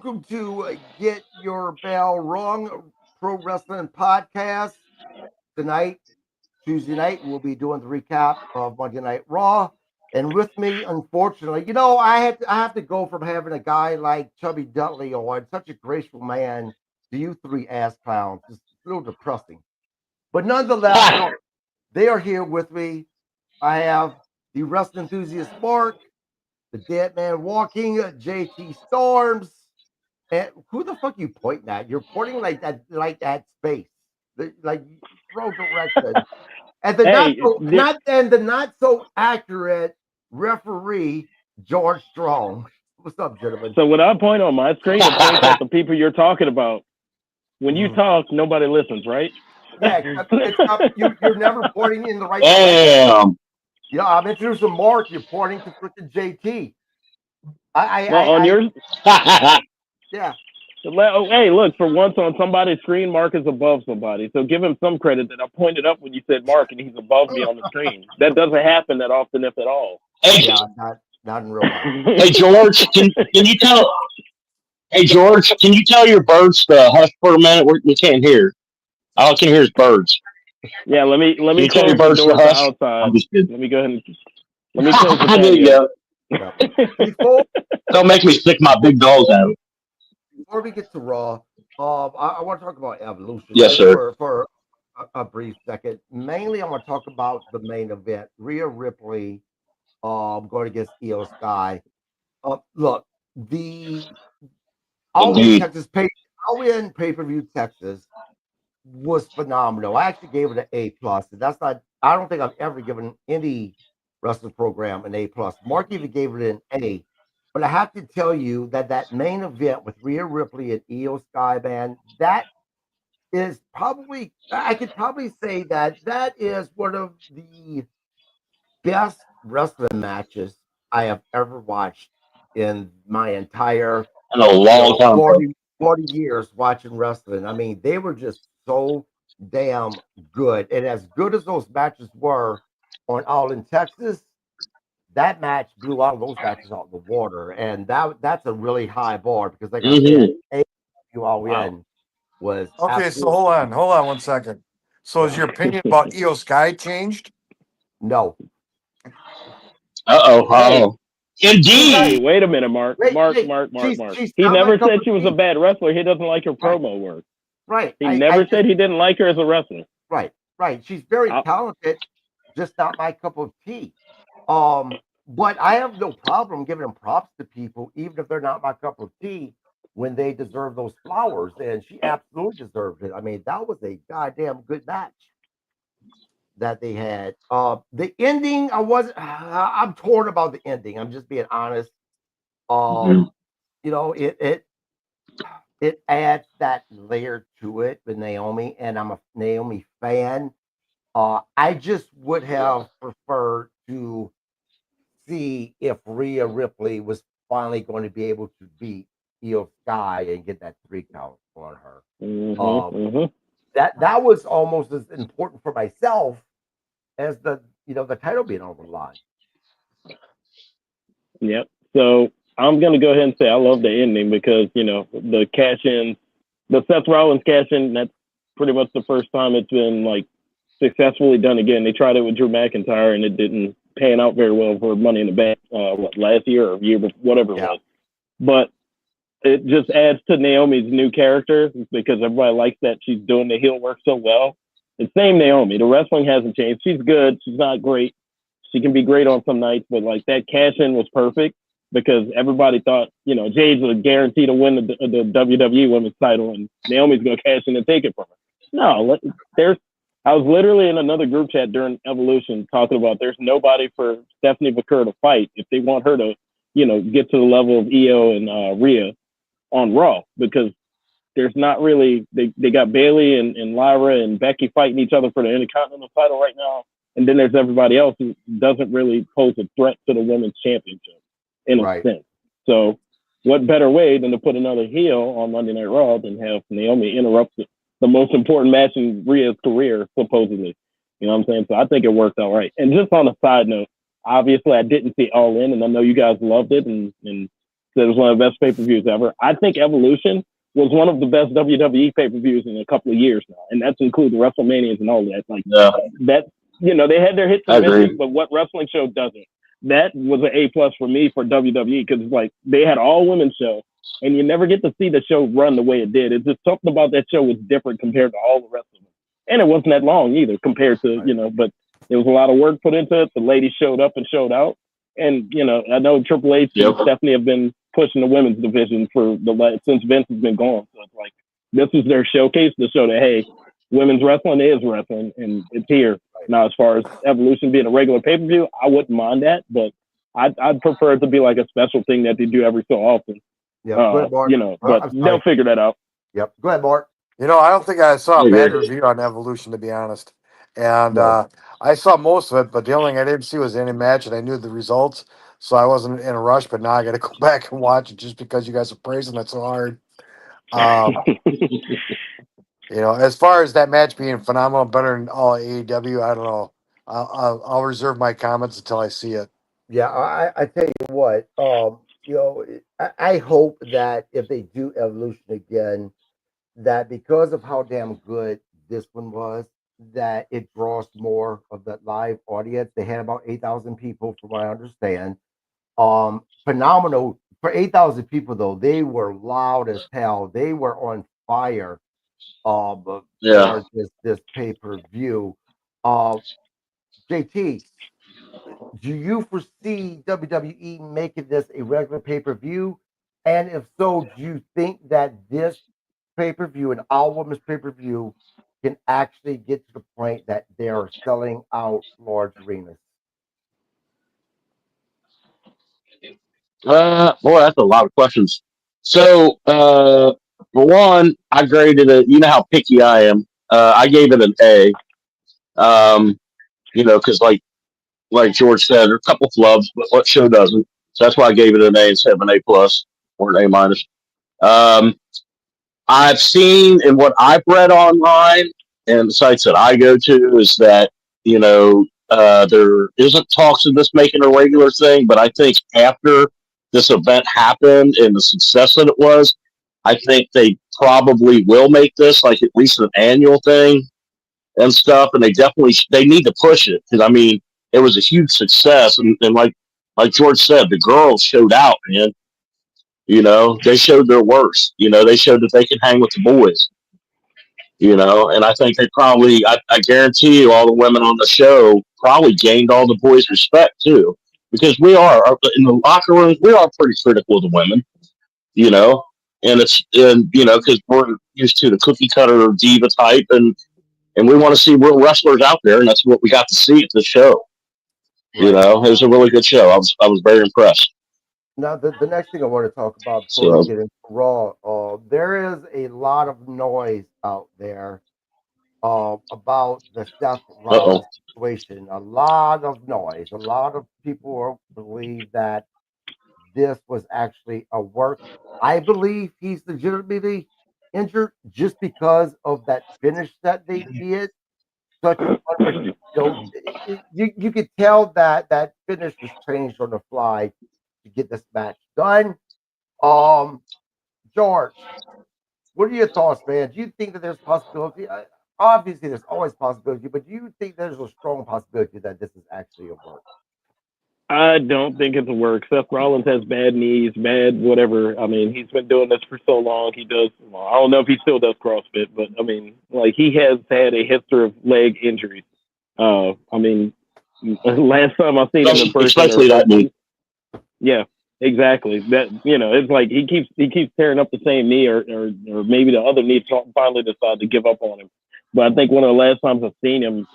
welcome to Get Your Bell Rung Pro Wrestling Podcast. Tonight, Tuesday night, we'll be doing the recap of Monday Night Raw. And with me, unfortunately, I have to go from having a guy like Chubby Dudley on, such a graceful man, to you three ass clowns. It's a little depressing. But nonetheless, they are here with me. I have the wrestling enthusiast Mark, the dead man walking, JT Storms. And who the fuck you pointing at? You're pointing like that space, like throw direction. And the Hey, not so accurate referee George Strong. What's up, gentlemen? so when I point on my screen, it points at the people you're talking about. When you talk, nobody listens, right? Yeah, except you're never pointing in the right direction. Damn. I'm introducing Mark. You're pointing to freaking JT. On yours, yeah. Hey, look, for once on somebody's screen, Mark is above somebody. So give him some credit that I pointed up when you said Mark and he's above me on the screen. That doesn't happen that often, if at all. Hey, Yeah, not in real life. hey George, can you tell? Hey George, can you tell your birds to hush for a minute? We can't hear. All I can hear is birds. Yeah, let me Can you tell close your the birds to door to hush? outside. I'm just kidding. Let me go ahead and let me close the There you patio. go. Don't make me stick my big nose out. Before we get to Raw, I want to talk about Evolution. Yes, sir. For a brief second. Mainly, I want to talk about the main event: Rhea Ripley, going against Io Sky. Look, the All In Indeed. Texas pay per view Texas was phenomenal. I actually gave it an A plus. That's not. I don't think I've ever given any wrestling program an A plus. Mark even gave it an A. But I have to tell you that main event with Rhea Ripley and Io Sky, man, that is probably, I could probably say that is one of the best wrestling matches I have ever watched in my entire, In a long time. 40 years watching wrestling. I mean, they were just so damn good. And as good as those matches were on All in Texas, that match blew all those matches out of the water. And that's a really high bar because, like I said, AEW All In was Okay, so absolutely hold on 1 second. So has your opinion about Io Sky changed? no. Oh. Indeed. Hey, wait a minute, Mark. Mark. She's He not my never cup said of she was a tea. bad wrestler. He doesn't like her Right. promo work. Right. He never said he didn't like her as a wrestler. Right. She's very talented, just not my cup of tea. But I have no problem giving them props to people, even if they're not my cup of tea, when they deserve those flowers. And she absolutely deserved it. I mean, that was a goddamn good match that they had. The ending, I'm torn about the ending. I'm just being honest. You know, it adds that layer to it with Naomi, and I'm a Naomi fan. I just would have preferred to see if Rhea Ripley was finally going to be able to beat Io Sky and get that 3 count on her. That was almost as important for myself as the title being on the line. Yep. So I'm gonna go ahead and say I love the ending because the cash in, the Seth Rollins cash in. That's pretty much the first time it's been like successfully done again. They tried it with Drew McIntyre and it didn't pan out very well for Money in the Bank. Last year or year before, whatever it was. But it just adds to Naomi's new character because everybody likes that she's doing the heel work so well. The same Naomi. The wrestling hasn't changed. She's good. She's not great. She can be great on some nights, but like that cash in was perfect because everybody thought, Jade's a guarantee to win the WWE Women's title and Naomi's going to cash in and take it from her. No, I was literally in another group chat during Evolution talking about there's nobody for Stephanie McCur to fight if they want her to, get to the level of Io and Rhea on Raw because there's not really, they got Bailey and Lyra and Becky fighting each other for the Intercontinental title right now. And then there's everybody else who doesn't really pose a threat to the women's championship in a sense. So what better way than to put another heel on Monday Night Raw than have Naomi interrupt the most important match in Rhea's career, supposedly. You know what I'm saying? So I think it worked out right. And just on a side note, obviously I didn't see All In, and I know you guys loved it, and said it was one of the best pay-per-views ever. I think Evolution was one of the best WWE pay-per-views in a couple of years now, and that's including WrestleManias and all that. Like that, they had their hits and misses, but what wrestling show doesn't? That was an A+ for me for WWE because it's like they had all women's show, and you never get to see the show run the way it did. It's just something about that show was different compared to all the rest of them, and it wasn't that long either compared to But there was a lot of work put into it. The ladies showed up and showed out, and I know Triple H and Stephanie have been pushing the women's division since Vince has been gone. So it's like this is their showcase to show that hey, women's wrestling is wrestling, and it's here now. As far as Evolution being a regular pay-per-view, I wouldn't mind that, but I'd prefer it to be like a special thing that they do every so often. Yeah, go ahead, Mark. But they'll figure that out. Yep, go ahead, Mark. I don't think I saw a bad review on Evolution, to be honest. And I saw most of it, but the only thing I didn't see was any match, and I knew the results, so I wasn't in a rush. But now I got to go back and watch it just because you guys are praising it so hard. As far as that match being phenomenal, better than all AEW, I don't know. I'll reserve my comments until I see it. Yeah, I tell you what, I hope that if they do Evolution again, that because of how damn good this one was, that it draws more of that live audience. They had about 8,000 people, from what I understand. Phenomenal for 8,000 people though. They were loud as hell. They were on fire. For this pay-per-view. JT, do you foresee WWE making this a regular pay-per-view? And if so, do you think that this pay-per-view, an all-women's pay-per-view, can actually get to the point that they're selling out large arenas? Boy, that's a lot of questions. So, for one, I graded it. You know how picky I am. I gave it an A. Because like George said, there are a couple flubs, but what show doesn't? So that's why I gave it an A instead of an A+ or an A-. I've seen, and what I've read online and the sites that I go to is that there isn't talks of this making a regular thing, but I think after this event happened and the success that it was, I think they probably will make this like at least an annual thing and stuff. And they need to push it because it was a huge success, and like George said, the girls showed out, man. They showed their worst. They showed that they can hang with the boys. And I think they probably, I guarantee you, all the women on the show probably gained all the boys' respect too, because we are in the locker rooms. We are pretty critical of the women, because we're used to the cookie cutter diva type, and we want to see real wrestlers out there, and that's what we got to see at the show. It was a really good show. I was very impressed. Now, the next thing I want to talk about before we get into Raw, there is a lot of noise out there about the Seth Rollins situation. A lot of noise. A lot of people believe that this was actually a work. I believe he's legitimately injured just because of that finish that they did. Such a fun, you could tell that finish was changed on the fly to get this match done. George, what are your thoughts, man? Do you think that there's possibility? Obviously, there's always possibility, but do you think there's a strong possibility that this is actually a work? I don't think it's a work. Seth Rollins has bad knees, bad whatever. He's been doing this for so long. He does. Well, I don't know if he still does CrossFit, but he has had a history of leg injuries. Last time I seen him in person, especially that knee. Yeah, exactly. That it's like he keeps tearing up the same knee, or maybe the other knee finally decided to give up on him. But I think one of the last times I've seen him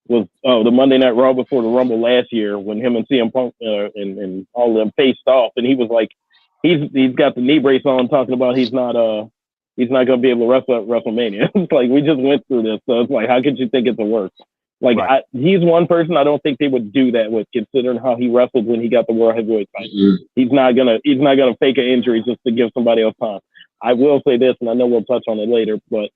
was the Monday Night Raw before the Rumble last year, when him and CM Punk and all of them faced off, and he was like, he's got the knee brace on, talking about he's not going to be able to wrestle at WrestleMania. It's like, we just went through this, so it's like, how could you think it's a work? Like, right. He's one person I don't think they would do that with, considering how he wrestled when he got the World Heavyweight title. Mm-hmm. He's not gonna fake an injury just to give somebody else time. I will say this, and I know we'll touch on it later, but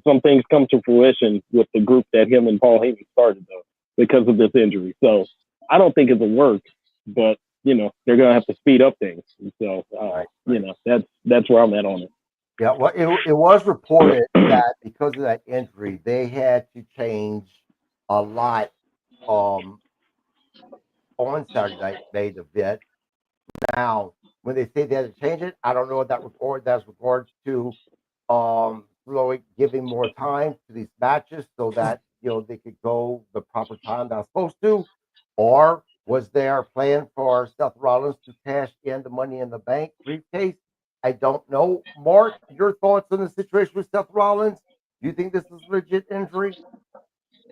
some things come to fruition with the group that him and Paul Heyman started, though, because of this injury. So I don't think it's a work, but they're gonna have to speed up things. And so Right. that's where I'm at on it. Yeah, well, it was reported that because of that injury, they had to change a lot um, on Saturday night main event. Now, when they say they had to change it, I don't know if that's regards to really giving more time to these matches so that they could go the proper time that's supposed to, or was there a plan for Seth Rollins to cash in the Money in the Bank briefcase? I don't know. Mark, your thoughts on the situation with Seth Rollins? Do you think this is legit injury?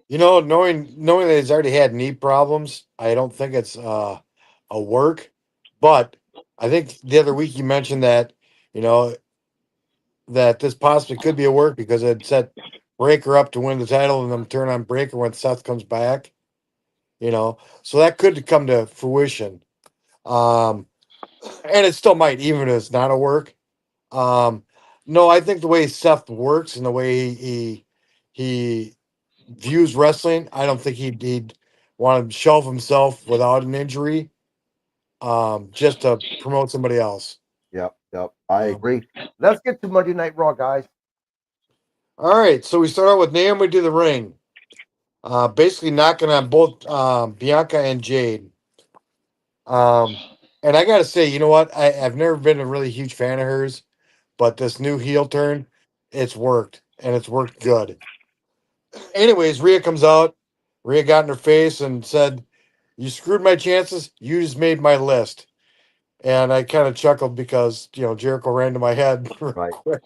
Knowing that he's already had knee problems, I don't think it's a work. But I think the other week you mentioned that you know that this possibly could be a work because it set Breaker up to win the title and then turn on Breaker when Seth comes back. So that could come to fruition. Um, and it still might, even if it's not a work. Um, no, I think the way Seth works and the way he views wrestling, I don't think he'd want to shelve himself without an injury, just to promote somebody else. Yep, yep. I Um, agree. Let's get to Monday Night Raw, guys. all right, so we start out with Naomi to the ring, basically knocking on both Bianca and Jade. And I gotta say, you know what? I've never been a really huge fan of hers, but this new heel turn, it's worked and it's worked good. Anyways, Rhea comes out. Rhea got in her face and said, "You screwed my chances. You just made my list." And I kind of chuckled because Jericho ran to my head real Right. quick.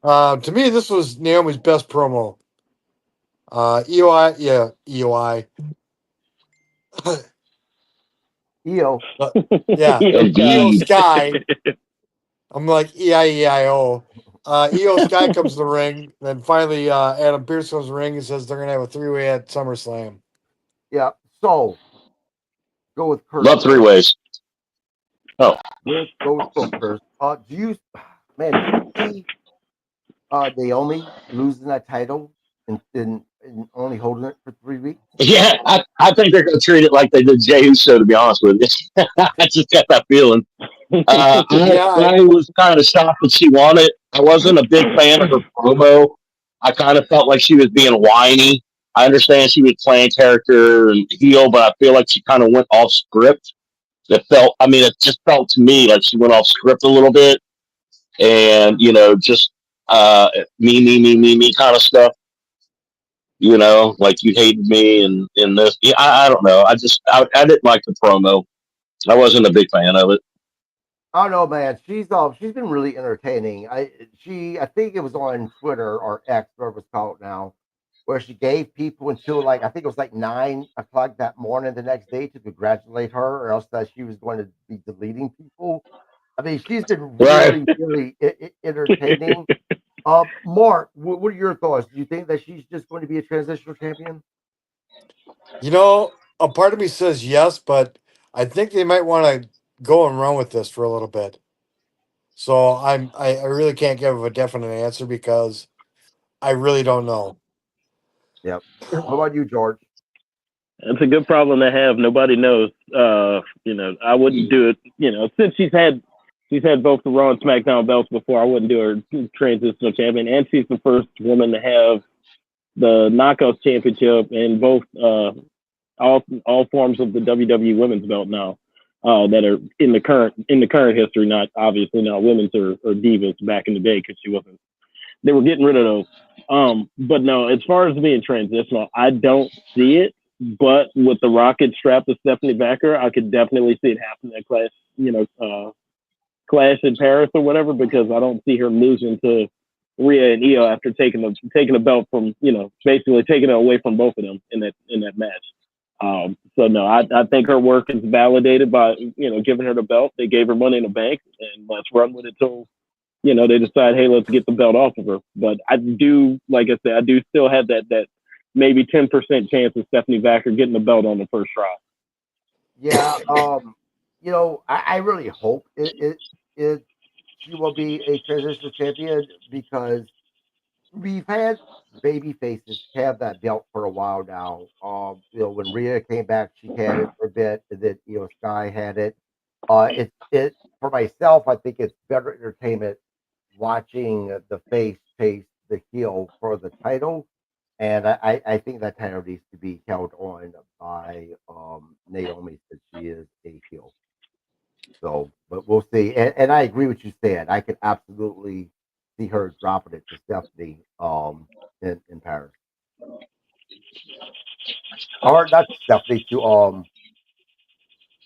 To me, this was Naomi's best promo. EOI, yeah, EOI. EO. Yeah, EO Indeed. Sky. I'm like EIEIO. EO Sky comes to the ring. Then finally, Adam Pearce comes to the ring and says they're going to have a 3-way at SummerSlam. Yeah. So go with Kurt Love three first. ways. Oh, Let's go with Kurt first. Do you, man? Do you see Naomi losing that title and only holding it for 3 weeks? yeah. I think they're going to treat it like they did Jey Uso, to be honest with you. I just got that feeling. Yeah, I was kind of shocked that she won it. I wasn't a big fan of her promo. I kind of felt like she was being whiny. I understand she was playing character and heel, but I feel like she kind of went off script. It just felt to me like she went off script a little bit and, just me kind of stuff, like you hated me and in this. Yeah, I don't know. I didn't like the promo. I wasn't a big fan of it. I don't know, man. She's been really entertaining. I think it was on Twitter or X, whatever it's called now, where she gave people until like I think it was like 9 o'clock that morning the next day to congratulate her, or else that she was going to be deleting people. I mean, she's been Right. really, really entertaining. Mark, what are your thoughts? Do you think that she's just going to be a transitional champion? a part of me says yes, but I think they might want to go and run with this for a little bit. So I really can't give a definite answer because I really don't know. Yep. What about you, George? It's a good problem to have. Nobody knows. I wouldn't do it. Since she's had both the Raw and SmackDown belts before, I wouldn't do her transitional champion, and she's the first woman to have the Knockouts Championship in both all forms of the WWE Women's Belt now. That are in the current history, not obviously not women's or divas back in the day because she wasn't. They were getting rid of those. But no, as far as being transitional, I don't see it. But with the Rocket strapped to Stephanie Baker, I could definitely see it happen at Clash in Paris or whatever, because I don't see her losing to Rhea and Io after taking the belt from basically taking it away from both of them in that match. So no, I think her work is validated by giving her the belt. They gave her Money in the Bank, and let's run with it till they decide, hey, let's get the belt off of her. But I do, like I said, I do still have that maybe 10% chance of Stephanie Baker getting the belt on the first try. Yeah. I really hope it she will be a transitional champion because we've had baby faces have that belt for a while now. When Rhea came back, she had it for a bit, and then Sky had it. It for myself, I think it's better entertainment watching the face chase the heel for the title, and I think that title needs to be held on by Naomi since she is a heel. So, but we'll see. And I agree with you said. I could absolutely see her dropping it to Stephanie in Paris. Or not Stephanie to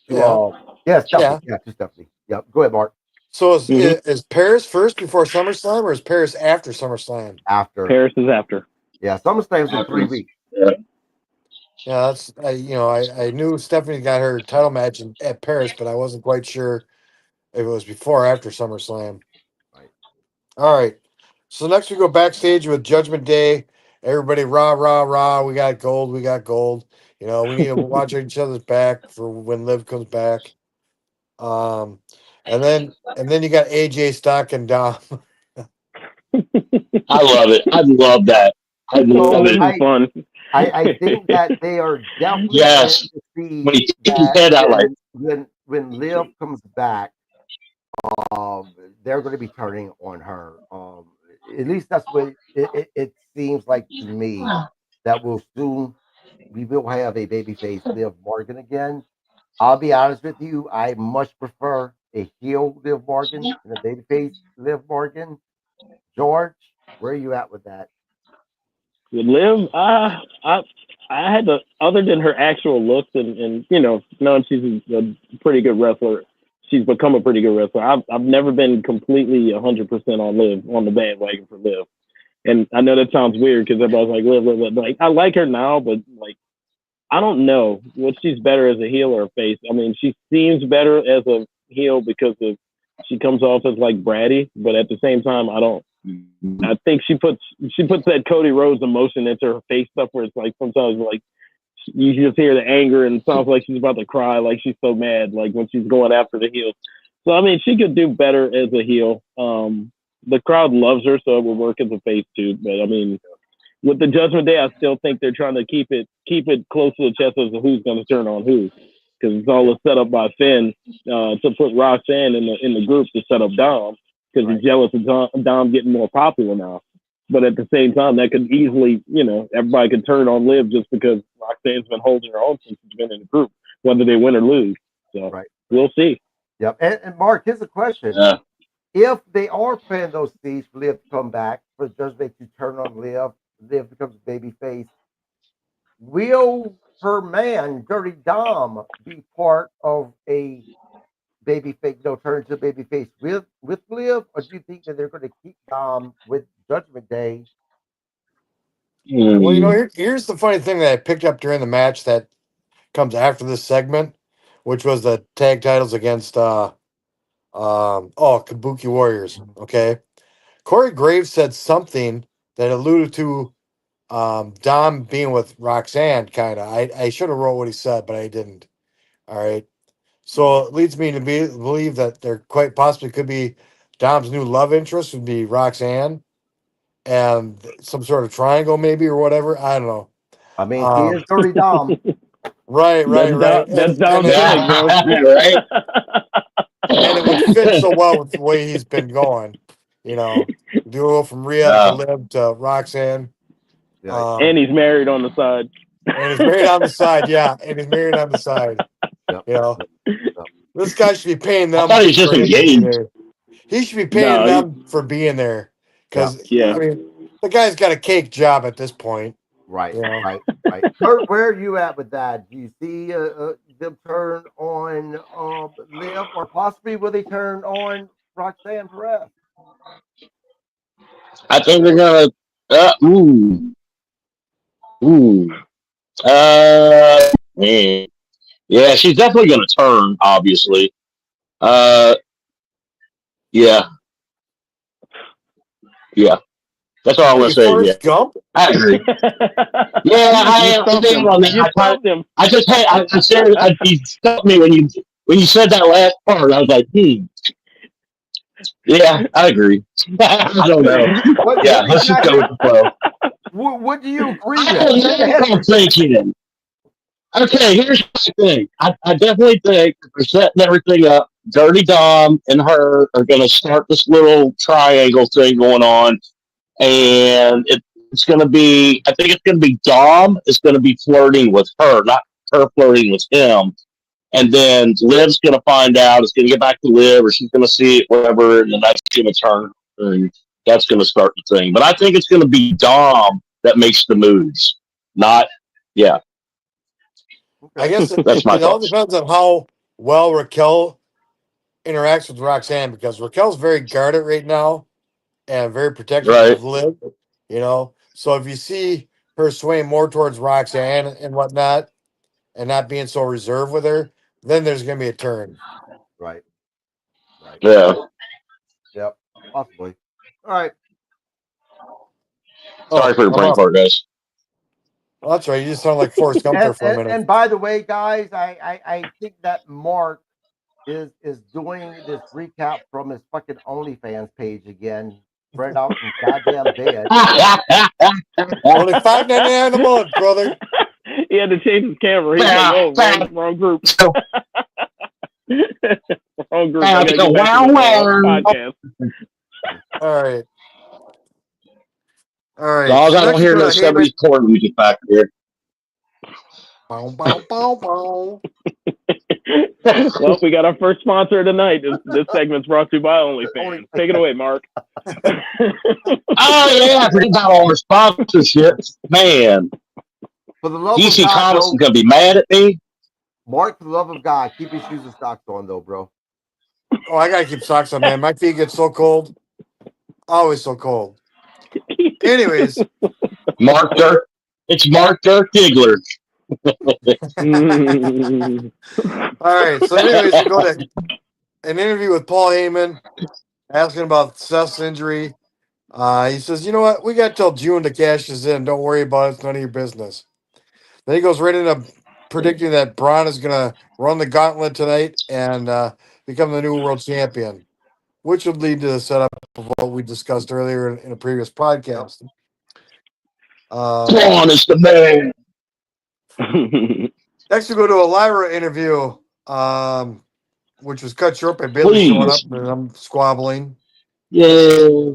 Yeah, yeah, Stephanie. yeah. Yeah, to Stephanie. Yep. Go ahead, Mark. So Mhm. is Paris first before SummerSlam, or is Paris after SummerSlam? After. Paris is after. Yeah, SummerSlam's in After 3 weeks. yeah. Yeah, that's I knew Stephanie got her title match at Paris, but I wasn't quite sure if it was before or after SummerSlam. Right. All right. So next we go backstage with Judgment Day. Everybody rah rah rah. We got gold. We got gold. We need to watch each other's back for when Liv comes back. Um, and then you got AJ Stock and Dom. I love it. I love that. I love So This it. is fun. I think that they are definitely planting Yes. the When seed he took his that head out like when Liv comes back, they're going to be turning on her. At least that's what it seems like to me. That will soon we will have a babyface Liv Morgan again. I'll be honest with you, I much prefer a heel Liv Morgan than a babyface Liv Morgan. George, where are you at with that? With Liv, I had to, other than her actual looks and knowing she's a pretty good wrestler, she's become a pretty good wrestler. I've never been completely 100% on Liv on the bandwagon for Liv, and I know that sounds weird because everybody's like Liv, Liv, Liv. Like I like her now, but like I don't know what she's better as a heel or a face. I mean, she seems better as a heel because of she comes off as like bratty, but at the same time, I don't. I think she puts that Cody Rhodes emotion into her face stuff where it's like sometimes like you just hear the anger and it sounds like she's about to cry, like she's so mad, like when she's going after the heel. So I mean, she could do better as a heel. The crowd loves her, so it will work as a face too. But I mean, with the Judgment Day, I still think they're trying to keep it close to the chest as to who's going to turn on who, because it's all a setup by Finn to put Roxanne in the group to set up Dom because Right. he's jealous of Dom getting more popular now. But at the same time, that could easily, everybody could turn on Liv just because Roxanne's been holding her own since she's been in the group, whether they win or lose. So Right. we'll see. Yep. And Mark, here's a question. yeah. If they are planting those seeds for Liv to come back, for Judgment to turn on Liv becomes a baby face, will her man, Dirty Dom, be part of a baby face, turn into a baby face with Liv? Or do you think that they're going to keep Dom with Judgment Day? Well, Mm. here's the funny thing that I picked up during the match that comes after this segment, which was the tag titles against Kabuki Warriors. Okay. Corey Graves said something that alluded to Dom being with Roxanne, kind of. I should have wrote what he said, but I didn't. All right. So it leads me to believe that there quite possibly could be Dom's new love interest would be Roxanne and some sort of triangle, maybe, or whatever. I don't know. I mean, he is Um, Dirty Dom. right, right, right. That's Dom's gimmick, bro. right? And it would fit so well with the way he's been going. Duo from Rhea to Yeah. Liv to Roxanne. Right. And Um, he's married on the side. and he's married on the side, yeah. And he's married on the side. Yep. You know, Yep. Yep. this guy should be paying I them thought he was just for him to be engaged. there. He should be paying No, them for being there. Yep. Because, yeah. I mean, the guy's got a cake job at this point. Right. You know, Right. Right. Kurt, where are you at with that? Do you see them turn on Liv, or possibly will they turn on Roxanne Perez? I think they're gonna. Ooh, ooh. Man. Yeah, she's definitely gonna turn. Obviously. Uh, yeah, yeah. That's all I'm like gonna a say. Yeah, Forrest Gump. I agree. Yeah, You I stumped think him. on that. You stumped him. I just had. I said. You stopped me when you said that last part. I was like, hmm. Yeah, I agree. I don't know. What, Yeah, what let's just go exactly? with the flow. What do you agree I with? don't know what I'm thinking. Okay, here's the thing. I definitely think if they're setting everything up, Dirty Dom and her are going to start this little triangle thing going on. And it's going to be, I think it's going to be Dom is going to be flirting with her, not her flirting with him. And then Liv's going to find out, it's going to get back to Liv, or she's going to see it, whatever, and then that's going to turn, and that's going to start the thing. But I think it's going to be Dom that makes the moves, not, yeah, I Okay. guess it, that's it, my it all thoughts. depends on how well Raquel interacts with Roxanne because Raquel's very guarded right now and very protective Right? of Liv, you know. So if you see her swaying more towards Roxanne and whatnot and not being so reserved with her, then there's going to be a turn. Right. Right. Yeah. Yep. Possibly. All right. Sorry Oh, for your I'm brain up. fart, guys. Well, that's right. You just sound like Forrest Gump there for a minute. And by the way, guys, I think that Mark is doing this recap from his fucking OnlyFans page again, spread out in goddamn bed. Only $5.99 a month, brother. He had to change his camera. He's like, "Oh, wrong group, wrong group. I gotta get back to Wow, the wow. podcast." All right. All right. Dog, So I don't next we hear go no to Heyman. 70s porn music back here. Bow, bow, bow, bow. Well, we got our first sponsor tonight. This segment's brought to you by OnlyFans. Take it away, Mark. Oh, yeah, I forget about all our sponsorships. Man, For the love of DC God, Comics is though, going to be mad at me. Mark, for the love of God, keep your shoes and socks on, though, bro. Oh, I gotta keep socks on, man. My feet get so cold. Always so cold. Anyways, Mark Dirk. It's Mark Dirk Diggler. all right. So, anyways, we go to an interview with Paul Heyman asking about Seth's injury. He says, "You know what? We got till June to cash this in. Don't worry about it. It's none of your business." Then he goes right into predicting that Braun is gonna run the gauntlet tonight and become the new world champion, which would lead to the setup of what we discussed earlier in a previous Yep. podcast. Braun is the man. Next, we go to a Lyra interview, which was cut short by Bailey showing up Please. and I'm squabbling. Yeah.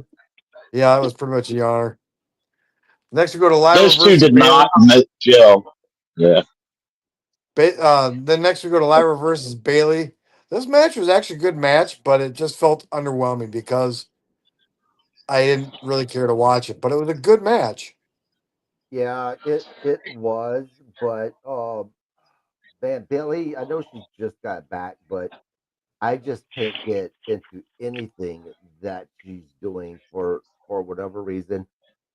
Yeah, that was pretty much the honor. Next, we go to Lyra Those two versus did Bailey. not gel. Yeah. Then next, we go to Lyra versus Bailey. This match was actually a good match, but it just felt underwhelming because I didn't really care to watch it. But it was a good match. Yeah, it was, but man, Billy, I know she just got back, but I just can't get into anything that she's doing for whatever reason.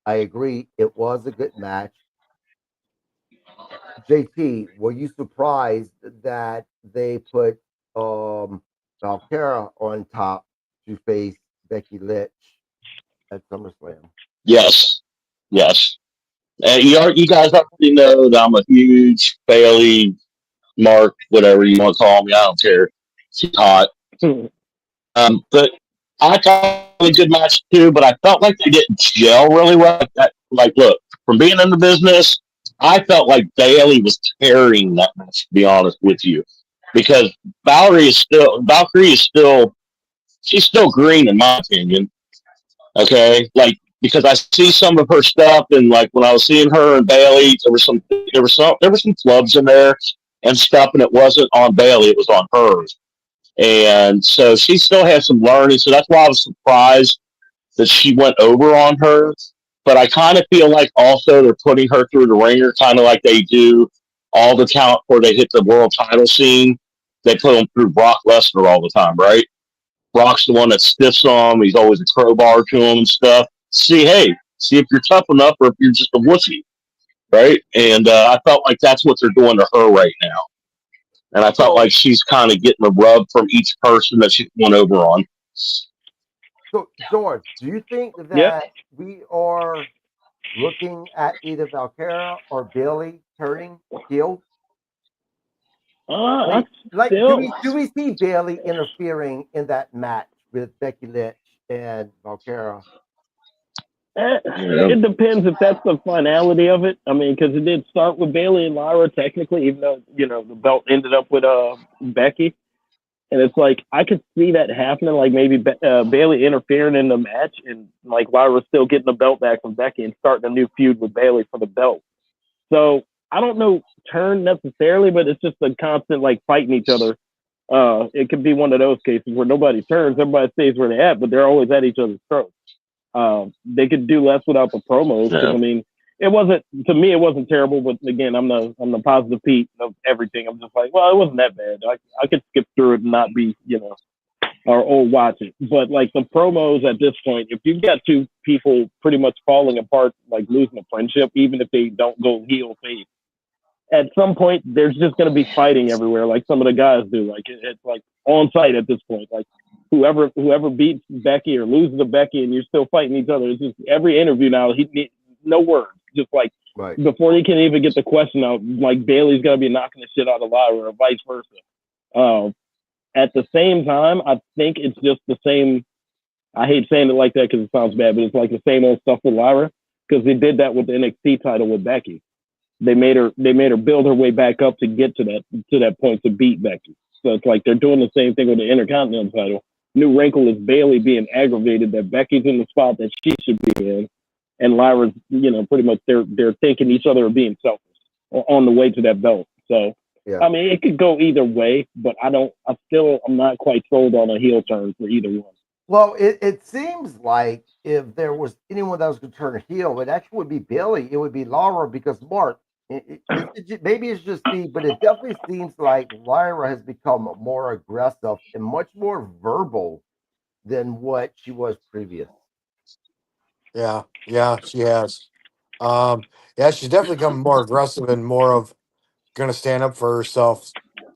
I agree, it was a good match. JT, were you surprised that they put Valkyra on top to face Becky Lynch at SummerSlam? Yes. Yes. And you guys already know that I'm a huge Bailey, Mark, whatever you want to call me. I don't care. She's hot. But I thought it was a good match too, but I felt like they didn't gel really well. Like, look, from being in the business, I felt like Bailey was carrying that match, to be honest with you. Because Valkyrie is still, she's still green in my opinion. Okay. Like, because I see some of her stuff and like when I was seeing her and Bailey, there were some flubs in there and stuff, and it wasn't on Bailey, it was on hers. And so she still has some learning. So that's why I was surprised that she went over on her. But I kind of feel like also they're putting her through the ringer, kind of like they do all the talent before they hit the world title scene. They put them through Brock Lesnar all the time, right? Brock's the one that stiffs them. He's always a crowbar to him and stuff. See if you're tough enough or if you're just a wussy, right? And I felt like that's what they're doing to her right now. And I felt So like she's kind of getting a rub from each person that she's going over on. so George, do you think Yep. that we are looking at either Valkyra or Bailey turning heel? I Like, do still. we see Bailey interfering in that match with Becky Lynch and Valkyra. It depends if that's the finality of it. I mean, because it did start with Bailey and Lyra technically, even though the belt ended up with Becky, and it's like I could see that happening. Like maybe Bailey interfering in the match, and like Lyra still getting the belt back from Becky and starting a new feud with Bailey for the belt. So I don't know turn necessarily, but it's just a constant like fighting each other. It could be one of those cases where nobody turns, everybody stays where they're at, but they're always at each other's throats. They could do less without the promos. Yeah. I mean, it wasn't to me. It wasn't terrible, but again, I'm the positive Pete of everything. I'm just like, well, it wasn't that bad. I could skip through it and not be, or watch it. But like the promos at this point, if you've got two people pretty much falling apart, like losing a friendship, even if they don't go heel face, at some point there's just going to be fighting everywhere, like some of the guys do. Like it's like on site at this point. Like whoever beats Becky or loses to Becky, and you're still fighting each other. It's just every interview now. No words, just like Right. before they can even get the question out. Like Bailey's going to be knocking the shit out of Lyra, or vice versa. At the same time, I think it's just the same. I hate saying it like that because it sounds bad, but it's like the same old stuff with Lyra, because they did that with the NXT title with Becky. They made her build her way back up to get to that point to beat Becky. So it's like they're doing the same thing with the Intercontinental title. New wrinkle is Bailey being aggravated that Becky's in the spot that she should be in, and Lyra's, pretty much they're thinking each other are being selfish on the way to that belt. So Yeah. I mean, it could go either way, but I'm not quite sold on a heel turn for either one. Well, it seems like if there was anyone that was going to turn heel, it actually would be Bailey. It would be Laura because Mark. Maybe it's just me, but it definitely seems like Lyra has become more aggressive and much more verbal than what she was previous. Yeah, she has. Yeah, she's definitely become more aggressive and more of going to stand up for herself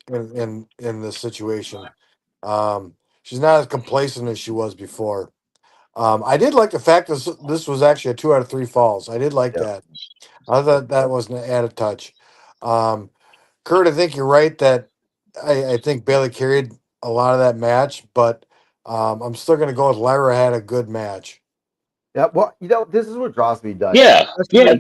in this situation. She's not as complacent as she was before. I did like the fact that this was actually a 2 out of 3 falls. I did like Yeah. that. I thought that was an added touch. Kurt, I think you're right that I think Bailey carried a lot of that match, but I'm still going to go with Lyra had a good match. Yeah. Well, this is what draws me nuts. Yeah, yeah.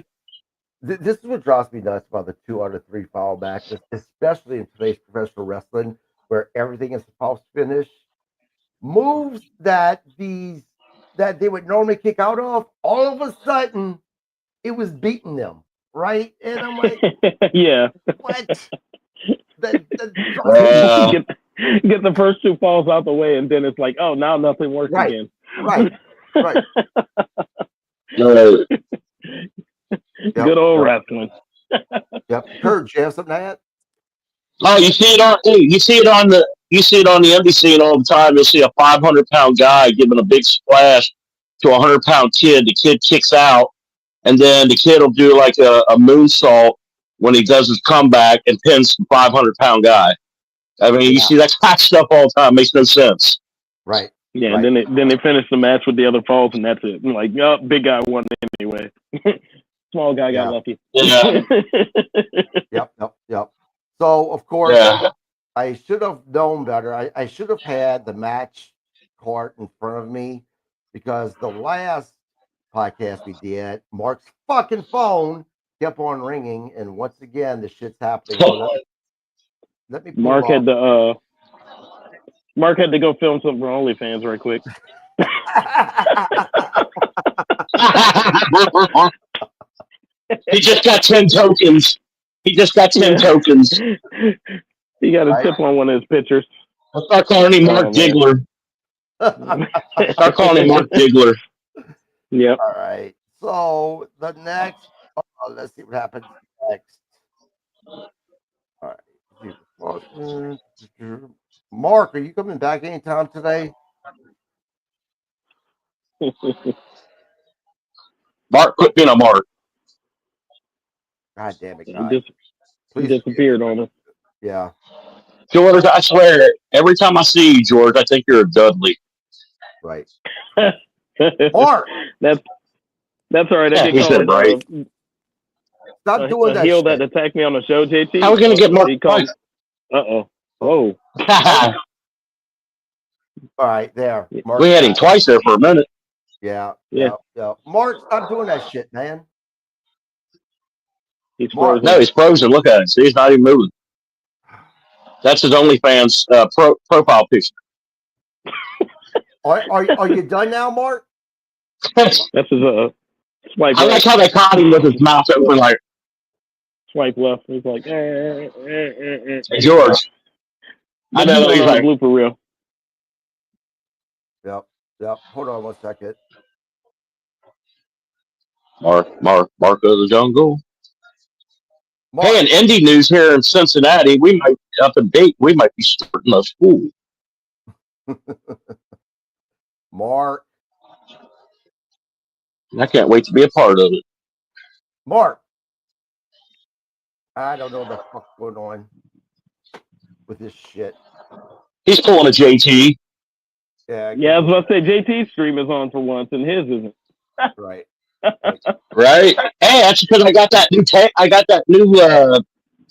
This is what drives me nuts about the 2 out of 3 foul matches, especially in today's professional wrestling, where everything is supposed to finish. Moves that they would normally kick out of, all of a sudden, it was beating them, right? And I'm like, yeah. What? Get the first 2 falls out the way, and then it's like, oh, now nothing works again. Right. Good old wrestling. Yep. Kurt, you have something to add? Oh, you see it on the NBC all the time. You'll see a 500-pound guy giving a big splash to a 100-pound kid. The kid kicks out, and then the kid will do like a moonsault when he does his comeback and pins the 500-pound guy. I mean, you see that kind of stuff all the time. Makes no sense. Right. Yeah, right. and then they finish the match with the other falls, and that's it. I'm like, oh, big guy won anyway. Small guy got lucky. Yeah. Yep. So, of course, I should have known better. I should have had the match card in front of me, because the last podcast we did, Mark's fucking phone kept on ringing, and once again, the shit's happening. So let me. Mark had to go film something for OnlyFans right quick. He just got 10 tokens. He got a tip on one of his pictures. I'll start calling him Mark Diggler. Start calling him Mark Diggler. Yep. All right. So the next, let's see what happens next. All right. Mark, are you coming back anytime today? Mark, quit being a Mark. God damn it, guys. He disappeared on us. Yeah. George, I swear, every time I see you, George, I think you're a Dudley. Right. Mark! That's all right. I he said right. Stop doing that heel shit. that attacked me on the show, JT. How are we going to get Mark? Uh-oh. Oh. All right, there. Mark. We had him twice there for a minute. Yeah, Yeah. yeah, yeah. Mark, stop doing that shit, man. He's Mark. frozen. No, he's frozen. Look at him. See, he's not even moving. That's his OnlyFans profile picture. Are you done now, Mark? That's his swipe I like right, how they caught him with his mouth open, like, swipe left. He's like, hey, George. I What's he know doing he's on the like, blooper reel? Yep, yep. Hold on 1 second. Marco the Jungle. Mark. Hey, in indie news here in Cincinnati, we might be up in date. We might be starting a school. Mark. I can't wait to be a part of it. Mark. I don't know what the fuck's going on with this shit. He's pulling a JT. Yeah, I was about to say JT's stream is on for once, and his isn't. right. Right? Hey, that's because I got that new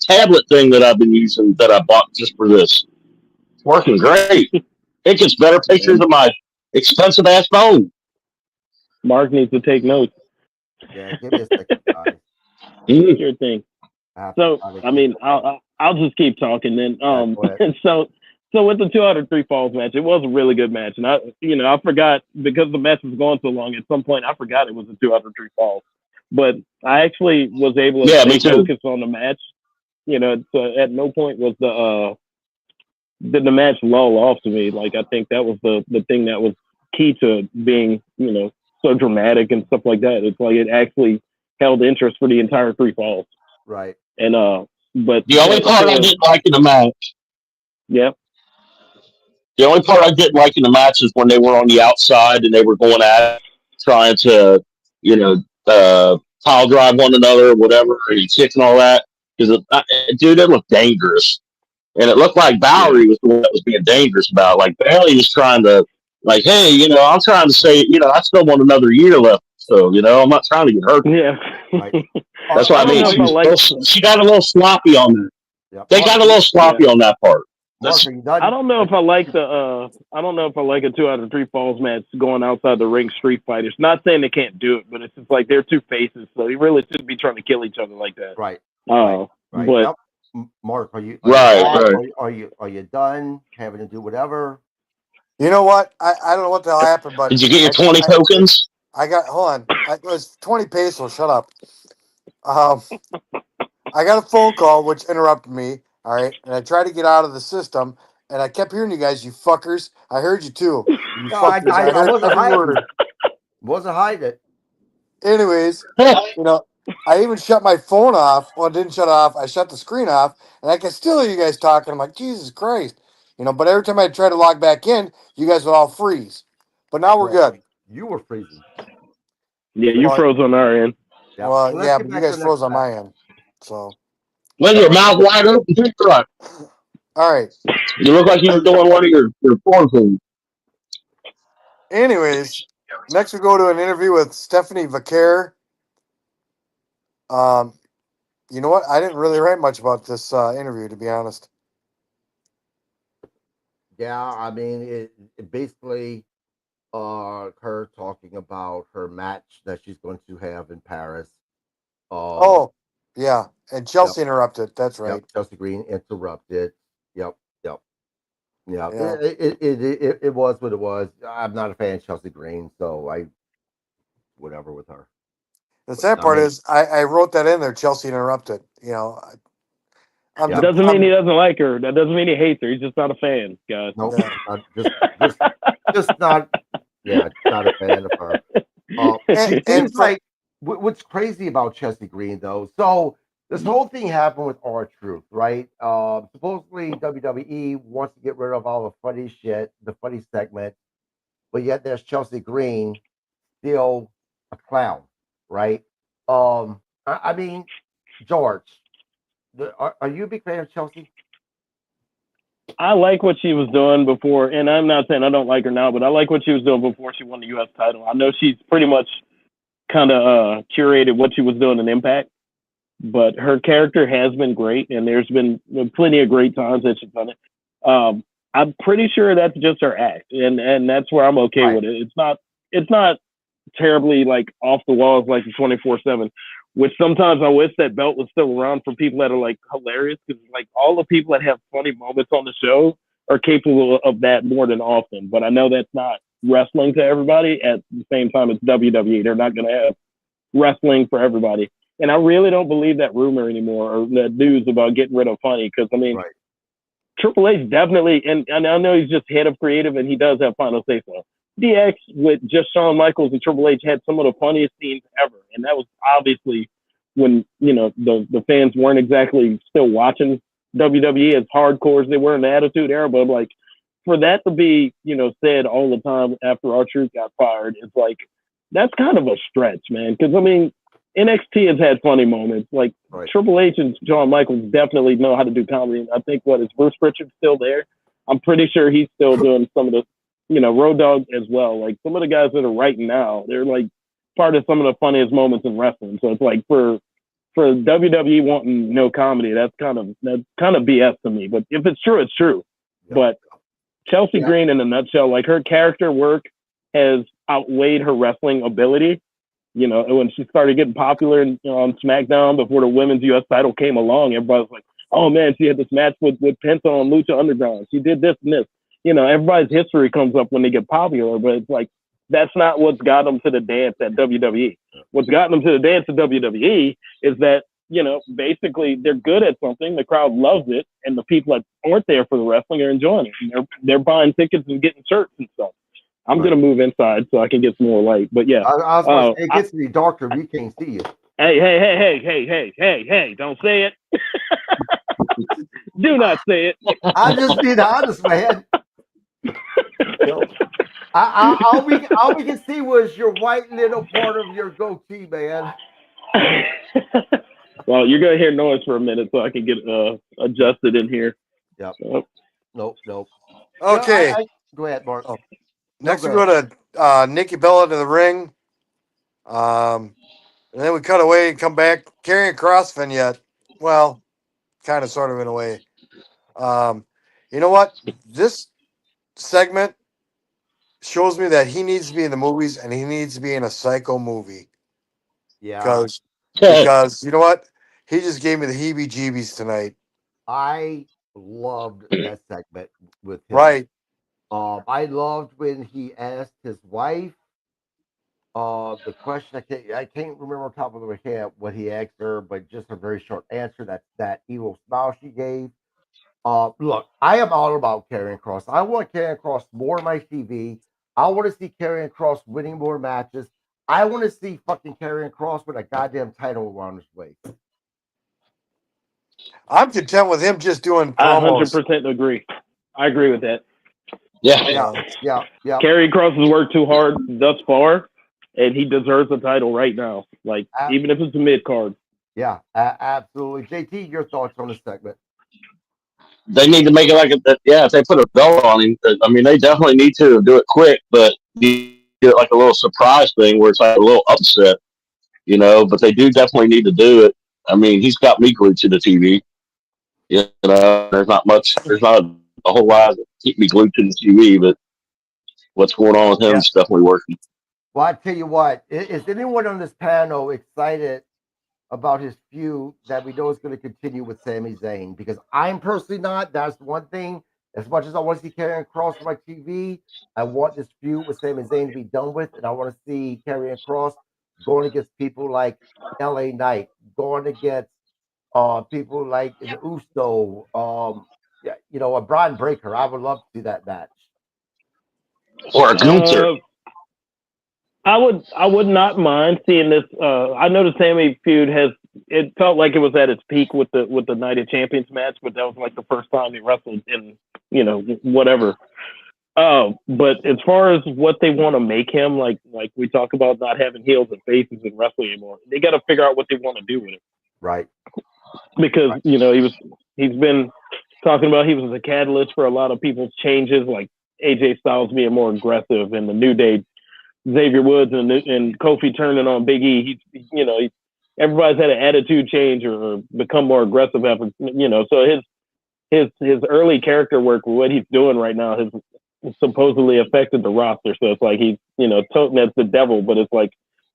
tablet thing that I've been using that I bought just for this. It's working great. It gets better pictures of my expensive ass phone. Mark needs to take notes. Yeah, give me a second, guys. Sure thing. So, I mean, I'll just keep talking then. So with the 2 out of 3 falls match, it was a really good match, and I forgot because the match was going so long. At some point, I forgot it was a 2 out of 3 falls, but I actually was able to stay focused on the match. So at no point was the match lull off to me. Like I think that was the thing that was key to being so dramatic and stuff like that. It's like it actually held interest for the entire 3 falls. Right. And but the only part I didn't like in the match. Yeah. The only part I didn't like in the match is when they were on the outside and they were going at it, trying to, pile drive one another or whatever, and kicks and all that. Because, dude, it looked dangerous. And it looked like Valerie was the one that was being dangerous about it. Like, Bailey was trying to, like, hey, I'm trying to say, I still want another year left. So, I'm not trying to get hurt. Yeah. Right. That's what I mean. She got a little sloppy on there. Yep. They got a little sloppy on that part. Mark, are you done? I don't know if I like a 2 out of 3 falls match going outside the ring street fighters. Not saying they can't do it, but it's just like they're two faces, so you really shouldn't be trying to kill each other like that. Right. Right. But yep. Mark, are you done having to do whatever? You know what? I don't know what the hell happened, but did you get your 20 tokens? I got. Hold on. It was 20 pesos. Shut up. I got a phone call which interrupted me. All right, and I tried to get out of the system, and I kept hearing you guys, you fuckers. I heard you too. You No, I heard wasn't every hiding. word. Wasn't hiding it. Anyways, I even shut my phone off. Well, I didn't shut it off. I shut the screen off, and I can still hear you guys talking. I'm like, Jesus Christ, But every time I try to log back in, you guys would all freeze. But now we're good. You were freezing. Yeah, you froze on our end. Yeah. Well, yeah, but you guys froze on my end. So. When your mouth wide open, all right. You look like you were doing one of your porn things. Anyways, next we go to an interview with Stephanie Vaquer. You know what? I didn't really write much about this interview, to be honest. Yeah, I mean, it basically her talking about her match that she's going to have in Paris. Yeah, and Chelsea interrupted. That's right. Yep, Chelsea Green interrupted. Yep. Yeah. It was what it was. I'm not a fan of Chelsea Green, so whatever with her. The sad part is I wrote that in there. Chelsea interrupted. Doesn't mean he doesn't like her. That doesn't mean he hates her. He's just not a fan, guys. No, just not. Yeah, not a fan of her. It seems like what's crazy about Chelsea Green though. So this whole thing happened with R-Truth, right? Supposedly WWE wants to get rid of all the funny shit, the funny segment, but yet there's Chelsea Green, still a clown, right? I mean, George, are you a big fan of Chelsea? I like what she was doing before, and I'm not saying I don't like her now, but I like what she was doing before she won the U.S. title. I know she's pretty much kind of curated what she was doing in Impact, but her character has been great, and there's been plenty of great times that she's done it. I'm pretty sure that's just her act, and that's where I'm okay with it. It's not terribly like off the walls like the 24/7. Which sometimes I wish that belt was still around for people that are like hilarious, because like all the people that have funny moments on the show are capable of that more than often. But I know that's not wrestling to everybody. At the same time, it's WWE. They're not going to have wrestling for everybody. And I really don't believe that rumor anymore, or that news about getting rid of funny, because I mean, Triple H definitely, and I know he's just head of creative and he does have final say so. DX with just Shawn Michaels and Triple H had some of the funniest scenes ever, and that was obviously when the fans weren't exactly still watching WWE as hardcore as they were in the Attitude Era. But like, for that to be said all the time after R-Truth got fired, it's like that's kind of a stretch, man. Because I mean, NXT has had funny moments. Like Triple H and Shawn Michaels definitely know how to do comedy. I think is Bruce Pritchard still there? I'm pretty sure he's still doing some of the Road Dogg as well. Like some of the guys that are writing now, they're like part of some of the funniest moments in wrestling. So it's like for WWE wanting no comedy, that's kind of BS to me. But if it's true, it's true. Yeah. But Chelsea Green, in a nutshell, like her character work has outweighed her wrestling ability. When she started getting popular on SmackDown before the women's U.S. title came along, everybody was like, "Oh man, she had this match with Penta on Lucha Underground. She did this and this." Everybody's history comes up when they get popular, but it's like that's not what's got them to the dance at WWE. What's gotten them to the dance at WWE is that basically they're good at something, the crowd loves it, and the people that aren't there for the wrestling are enjoying it. And they're buying tickets and getting shirts and stuff. I'm gonna move inside so I can get some more light. But yeah, I was gonna say, it gets to be darker. We can't see you. Hey! Don't say it. Do not say it. I'm just being honest, man. All we can see was your white little part of your goatee, man. Well, you're gonna hear noise for a minute so I can get adjusted in here. Yep. Nope. Okay. Go ahead, Mark. Oh. Next we go to Nikki Bella to the ring. And then we cut away and come back. Karrion Kross vignette. Well, kind of, sort of, in a way. You know what? This segment shows me that he needs to be in the movies, and he needs to be in a Psycho movie. Yeah. Because you know what? He just gave me the heebie-jeebies tonight. I loved that segment with him. Right. I loved when he asked his wife the question. I can't remember on top of the head what he asked her, but just a very short answer. That evil smile she gave. Look, I am all about Karrion Kross. I want Karrion Kross more on my TV. I want to see Karrion Kross winning more matches. I want to see fucking Karrion Kross with a goddamn title around his waist. I'm content with him just doing promos. I 100% agree. I agree with that. Yeah. Karrion Kross has worked too hard thus far, and he deserves a title right now. Like, even if it's a mid card. Yeah, absolutely. JT, your thoughts on this segment? They need to make it like if they put a belt on him, I mean, they definitely need to do it quick, but do it like a little surprise thing where it's like a little upset, but they do definitely need to do it. I mean, he's got me glued to the TV. There's not a whole lot to keep me glued to the TV, but what's going on with him is definitely working. Well, I tell you what, is anyone on this panel excited about his feud that we know is going to continue with Sami Zayn? Because I'm personally not. That's one thing. As much as I want to see Karrion Kross on my TV, I want this feud with Sami Zayn to be done with, and I want to see Karrion Kross going against people like LA Knight, going against people like the Uso, a Brian Breaker. I would love to see that match. Or a Gunther. I would not mind seeing this. I know the Sammy feud it felt like it was at its peak with the Night of Champions match, but that was like the first time he wrestled in, whatever. But as far as what they want to make him, like we talk about not having heels and faces in wrestling anymore, they got to figure out what they want to do with it. Right. Because, he's been talking about he was a catalyst for a lot of people's changes, like AJ Styles being more aggressive and the New Day, Xavier Woods and Kofi turning on Big E. Everybody's had an attitude change or become more aggressive after, so his early character work, what he's doing right now, has supposedly affected the roster. So it's like he's toting as the devil, but it's like,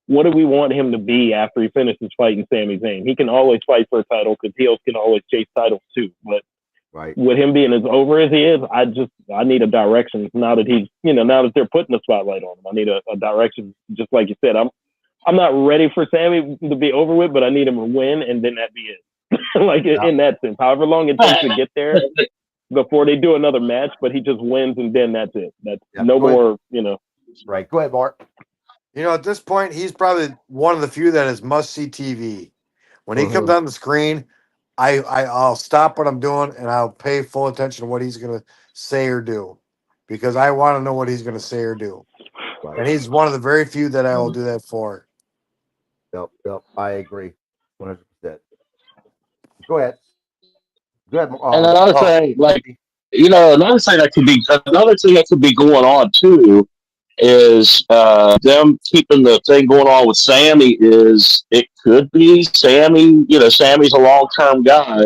what do we want him to be after he finishes fighting Sami Zayn? He can always fight for a title because heels can always chase titles too. But with him being as over as he is, I need a direction now that he's now that they're putting the spotlight on him. I need a direction. Just like you said, I'm not ready for Sami to be over with, but I need him to win, and then that be it. In that sense, however long it takes to get there before they do another match, but he just wins and then that's it. That's no more, Right. Go ahead, Mark. At this point, he's probably one of the few that is must-see TV. When he comes on the screen, I'll stop what I'm doing and I'll pay full attention to what he's going to say or do because I want to know what he's going to say or do. Right. And he's one of the very few that I will do that for. Yep. I agree 100%. Go ahead. And another thing, another thing that could be going on too is them keeping the thing going on with Sami. Is it could be Sami? Sami's a long-term guy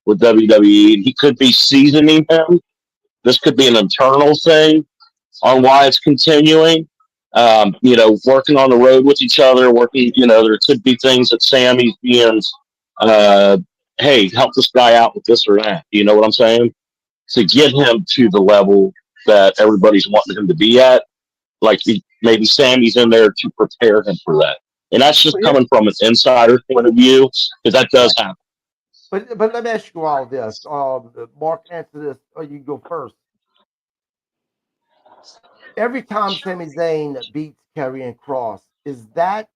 with WWE. He could be seasoning him. This could be an internal thing on why it's continuing. Working on the road with each other. There could be things that Sami's being. Hey, help this guy out with this or that. You know what I'm saying? To get him to the level that everybody's wanting him to be at. Like maybe Sami's in there to prepare him for that. And that's just coming from an insider point of view, because that does happen. But let me ask you all this. Mark, answer this, or you go first. Every time Sami Zayn beats Karrion Kross, is that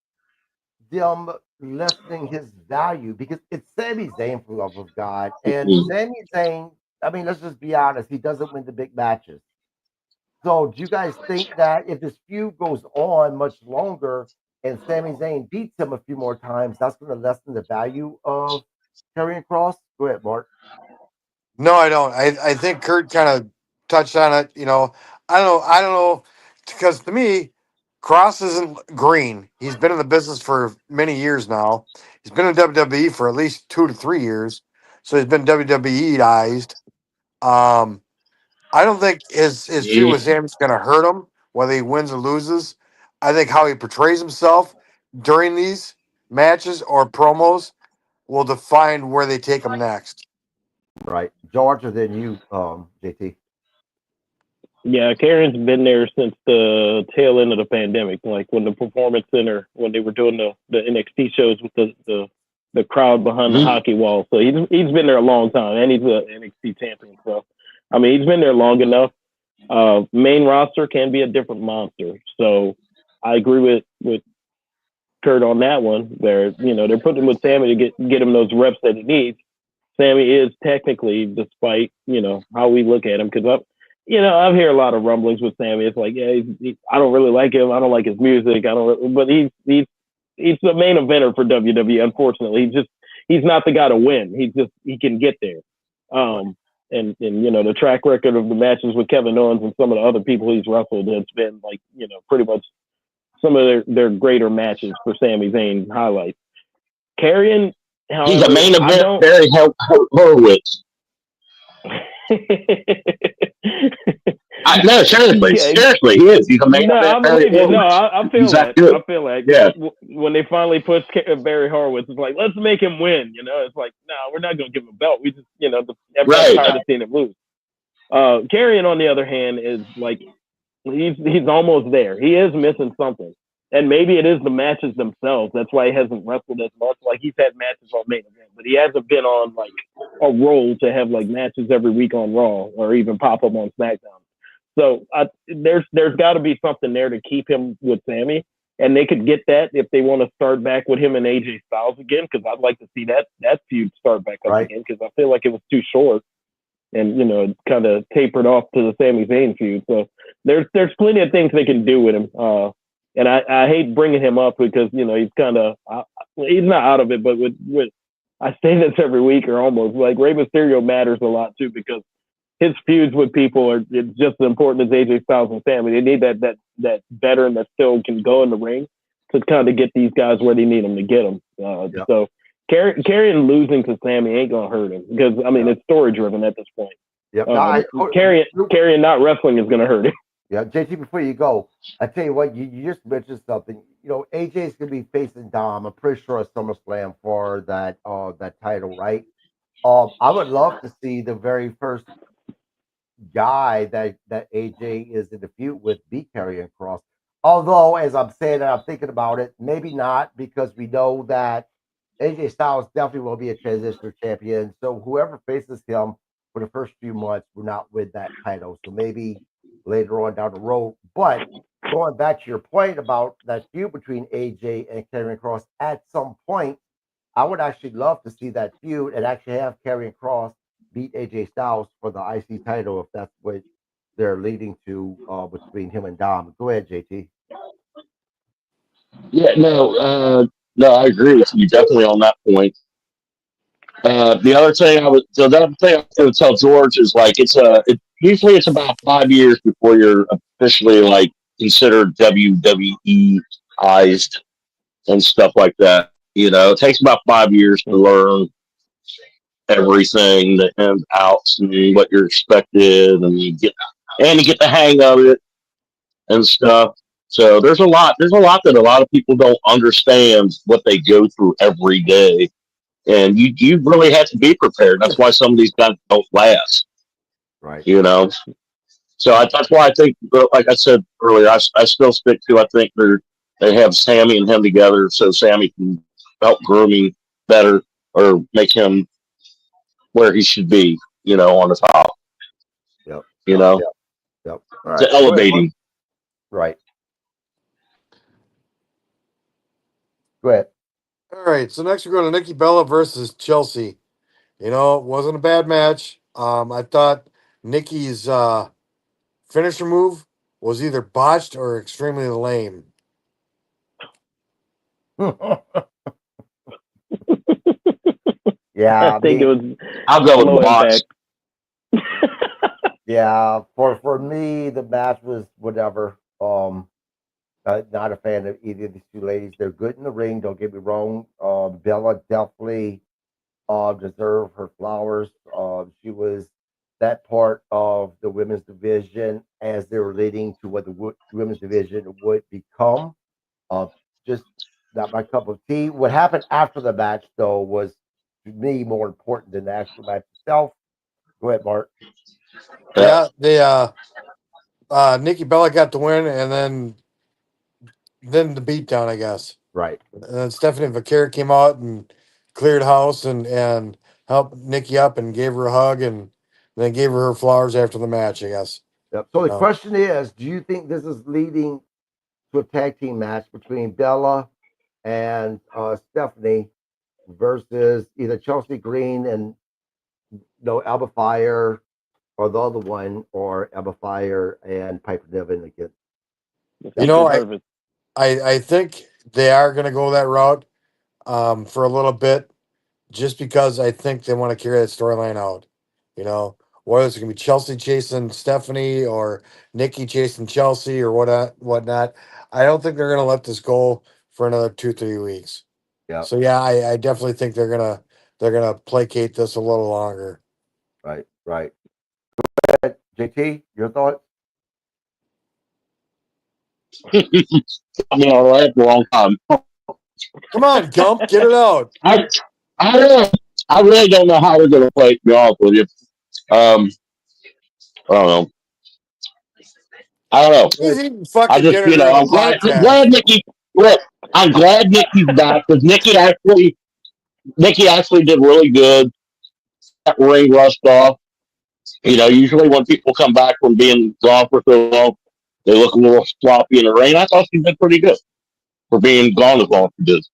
them lessening his value? Because it's Sami Zayn, for the love of God. And Sami Zayn, I mean, let's just be honest, he doesn't win the big matches. So do you guys think that if this feud goes on much longer and Sami Zayn beats him a few more times, that's going to lessen the value of Karrion Kross? Go ahead, Mark. No, I don't. I think Kurt kind of touched on it. I don't know, because to me, Kross isn't green. He's been in the business for many years now. He's been in WWE for at least 2 to 3 years, so he's been WWEized. I don't think his feud with Sami is going to hurt him, whether he wins or loses. I think how he portrays himself during these matches or promos will define where they take him next. Right. George, or then you, JT. Yeah, Karrion's been there since the tail end of the pandemic, like when the Performance Center, when they were doing the NXT shows with the crowd behind the hockey wall. So he's been there a long time, and he's an NXT champion. So, I mean, he's been there long enough. Main roster can be a different monster. So I agree with Kurt on that one. They're putting him with Sami to get him those reps that he needs. Sami is technically, despite how we look at him, because I've heard a lot of rumblings with Sami. It's like, I don't really like him. I don't like his music. But he's the main eventer for WWE. Unfortunately, he's not the guy to win. He can get there. And the track record of the matches with Kevin Owens and some of the other people he's wrestled, it's been like pretty much some of their greater matches for Sami Zayn highlights. Karrion, however, he's a main event, Barry Horowitz. No, seriously, he is. He's a main event. I feel that. I feel like when they finally push Barry Horowitz, it's like, let's make him win. It's like, no, we're not going to give him a belt. We just, everybody's tired of seeing him lose. Karrion, on the other hand, is like, he's almost there. He is missing something. And maybe it is the matches themselves. That's why he hasn't wrestled as much. Like, he's had matches on main event, but he hasn't been on like a roll to have like matches every week on Raw or even pop up on SmackDown. So there's got to be something there to keep him with Sami, and they could get that if they want to start back with him and AJ Styles again, because I'd like to see that feud start back up again, because I feel like it was too short and it kind of tapered off to the Sami Zayn feud. So there's plenty of things they can do with him. And I hate bringing him up because he's kind of he's not out of it, but with I say this every week or almost, like, Rey Mysterio matters a lot too, because his feuds with people are just as important as AJ Styles and Sami. They need that veteran that still can go in the ring to kind of get these guys where they need them to get them. So Karrion losing to Sammy ain't gonna hurt him because I mean it's story driven at this point. Yep. Karrion not wrestling is gonna hurt him. Yeah, JT. Before you go, I tell you what, you just mentioned something. AJ's gonna be facing Dom. I'm pretty sure at SummerSlam for that title, right? I would love to see the very first guy that AJ is in the feud with beat Karrion Cross. Although, as I'm saying that, I'm thinking about it, maybe not because we know that AJ Styles definitely will be a transitional champion. So whoever faces him for the first few months will not win that title. So maybe later on down the road. But going back to your point about that feud between AJ and Karrion Cross, at some point, I would actually love to see that feud and actually have Karrion Cross beat AJ Styles for the IC title if that's what they're leading to between him and Dom. Go ahead, JT. Yeah, no, I agree with you definitely on that point. The other thing I would tell George is like usually it's about 5 years before you're officially like considered WWEized and stuff like that. It takes about 5 years to learn everything, the ins outs and what you're expected, and you get the hang of it and stuff. So there's a lot that a lot of people don't understand what they go through every day, and you really have to be prepared. That's why some of these guys don't last. Right. So that's why I think, like I said earlier, I still stick to. I think they have Sammy and him together, so Sammy can help grooming better or make him where he should be. On the top. Yep. Yep. All To right. elevate him. Right. Go ahead. All right, so next we're going to Nikki Bella versus Chelsea. It wasn't a bad match. I thought Nikki's finisher move was either botched or extremely lame. Yeah, I think it was. I'll go low with box. Yeah, for me, the match was whatever. Not a fan of either of these two ladies. They're good in the ring. Don't get me wrong. Bella definitely deserved her flowers. She was that part of the women's division as they were leading to what the women's division would become. Just not my cup of tea. What happened after the match, though, was to me more important than the actual match itself. Go ahead, Mark. Yeah, they Nikki Bella got the win, and then the beatdown, I guess. Right. And then Stephanie Vaquer came out and cleared house and helped Nikki up and gave her a hug and then gave her flowers after the match, I guess. Yep. So the question is, do you think this is leading to a tag team match between Bella and Stephanie versus either Chelsea Green and Alba Fire or the other one, or Alba Fire and Piper Niven again? I think they are going to go that route for a little bit, just because I think they want to carry that storyline out. Whether it's going to be Chelsea chasing Stephanie or Nikki chasing Chelsea or whatnot. I don't think they're going to let this go for another 2-3 weeks. Yeah. So yeah, I definitely think they're gonna placate this a little longer. Right. JT, your thoughts? I mean, all right, the wrong time. Come on, Gump, get it out. I really don't know how they're going to play. To be honest with you, I don't know. He's eating fucking I just, dinner during the I'm glad podcast. Nikki. Look, I'm glad Nikki's back because Nikki actually did really good. That ring rust off. Usually when people come back from being gone for so long, they look a little sloppy in the ring. I thought she did pretty good for being gone as long as she did.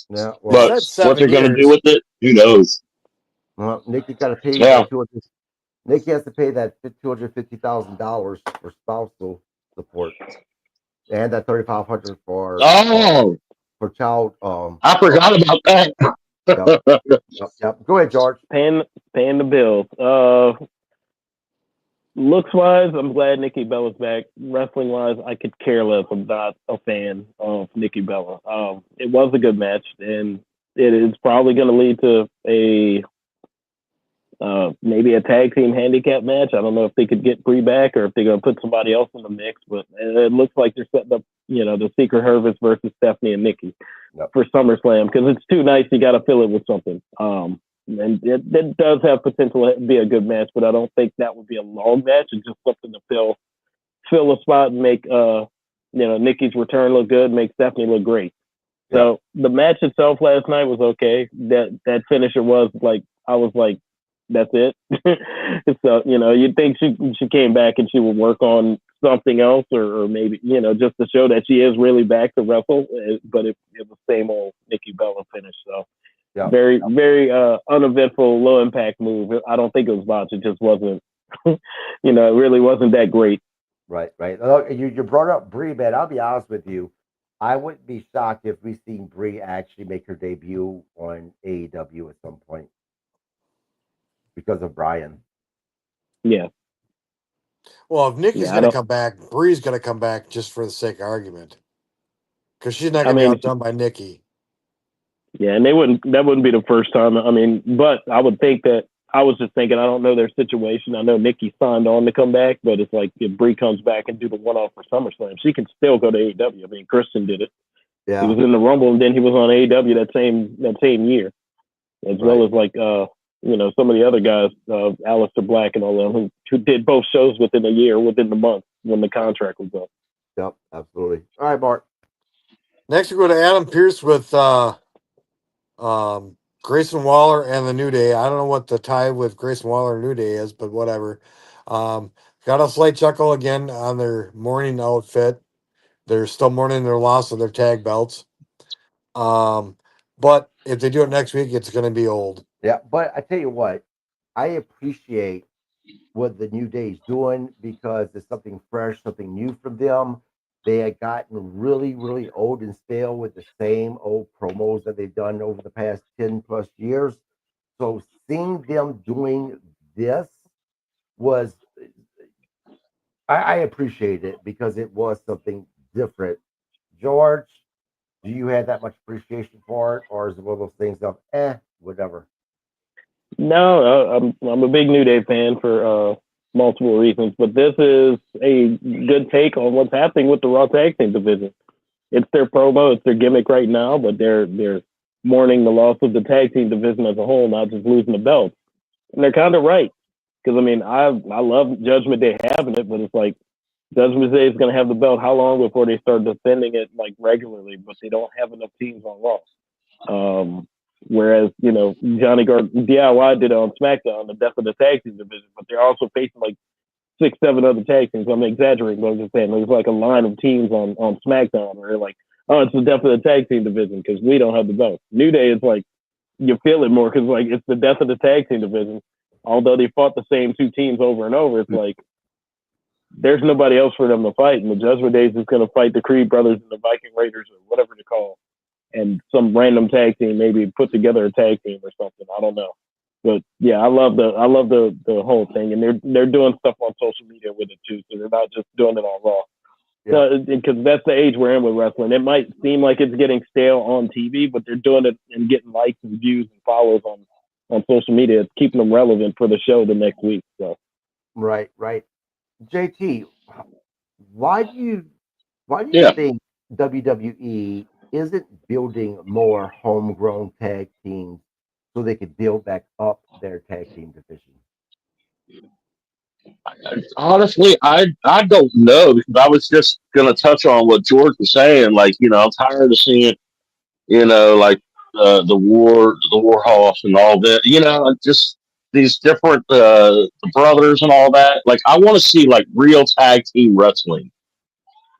Yeah. Well, but what they're going to do with it, who knows? Well, Nikki got to pay. Yeah. Nikki has to pay that $250,000 for spousal support, and that $3,500 for child. I forgot about that. Yep. Go ahead, George. Paying the bills. Looks wise, I'm glad Nikki Bella's back. Wrestling wise, I could care less. I'm not a fan of Nikki Bella. It was a good match, and it is probably going to lead to a maybe a tag team handicap match. I don't know if they could get Bree back or if they're going to put somebody else in the mix, but it looks like they're setting up, the Secret Hervits versus Stephanie and Nikki for SummerSlam, because it's two nights. You got to fill it with something. And it does have potential to be a good match, but I don't think that would be a long match. It's just something to fill a spot and make Nikki's return look good, make Stephanie look great. So the match itself last night was okay. That finisher was like, I was like, that's it. So you'd think she came back and she would work on something else, or maybe just to show that she is really back to wrestle. But it was the same old Nikki Bella finish. So very very uneventful, low impact move. I don't think it was botched. It just wasn't. It really wasn't that great. Right. You brought up Brie, man. I'll be honest with you. I wouldn't be shocked if we seen Brie actually make her debut on AEW at some point because of Brian. Yeah. Well, if Nikki's going to come back, Brie's going to come back just for the sake of argument, because she's not going to be outdone by Nikki. Yeah, and that wouldn't be the first time. I mean, but I would think that. I was just thinking, I don't know their situation. I know Nikki signed on to come back, but it's like if Brie comes back and do the one-off for SummerSlam, she can still go to AEW. I mean, Christian did it. Yeah. He was in the Rumble, and then he was on AEW that same year, as well as like some of the other guys, Aleister Black and all them, who did both shows within a year, within the month when the contract was up. Yep, absolutely. All right, Mark. Next we go to Adam Pearce with Grayson Waller and the New Day. I don't know what the tie with Grayson Waller and New Day is, but whatever. Got a slight chuckle again on their mourning outfit. They're still mourning their loss of their tag belts. But if they do it next week, it's going to be old. Yeah, but I tell you what, I appreciate what the New Day is doing because it's something fresh, something new from them. They had gotten really, really old and stale with the same old promos that they've done over the past 10 plus years. So seeing them doing this was, I appreciate it because it was something different. George, do you have that much appreciation for it, or is it one of those things of, whatever? No, I'm a big New Day fan for multiple reasons, but this is a good take on what's happening with the Raw Tag Team division. It's their promo, it's their gimmick right now, but they're mourning the loss of the tag team division as a whole, not just losing the belts. And they're kind of right, because I mean, I love Judgment Day having it, but it's like Judgment Day is going to have the belt how long before they start defending it like regularly? But they don't have enough teams on Raw. Whereas, Johnny DIY did it on SmackDown, the death of the tag team division, but they're also facing like 6, 7 other tag teams. I'm exaggerating, but I'm just saying there's like a line of teams on SmackDown where they're like, oh, it's the death of the tag team division because we don't have the belt. New Day is like, you feel it more because like it's the death of the tag team division. Although they fought the same 2 teams over and over, it's like there's nobody else for them to fight. And the Judgment Day is going to fight the Creed Brothers and the Viking Raiders or whatever they call them. And some random tag team maybe put together a tag team or something. I don't know. But yeah, I love the whole thing. And they're doing stuff on social media with it too. So they're not just doing it on Raw. Yeah. Because that's the age we're in with wrestling. It might seem like it's getting stale on TV, but they're doing it and getting likes and views and follows on social media. It's keeping them relevant for the show the next week. So Right. JT, why do you think WWE isn't building more homegrown tag teams so they could build back up their tag team division? Honestly, I don't know, because I was just gonna touch on what George was saying. Like, I'm tired of seeing, like the war horse and all that. Just these different the brothers and all that. Like, I want to see like real tag team wrestling.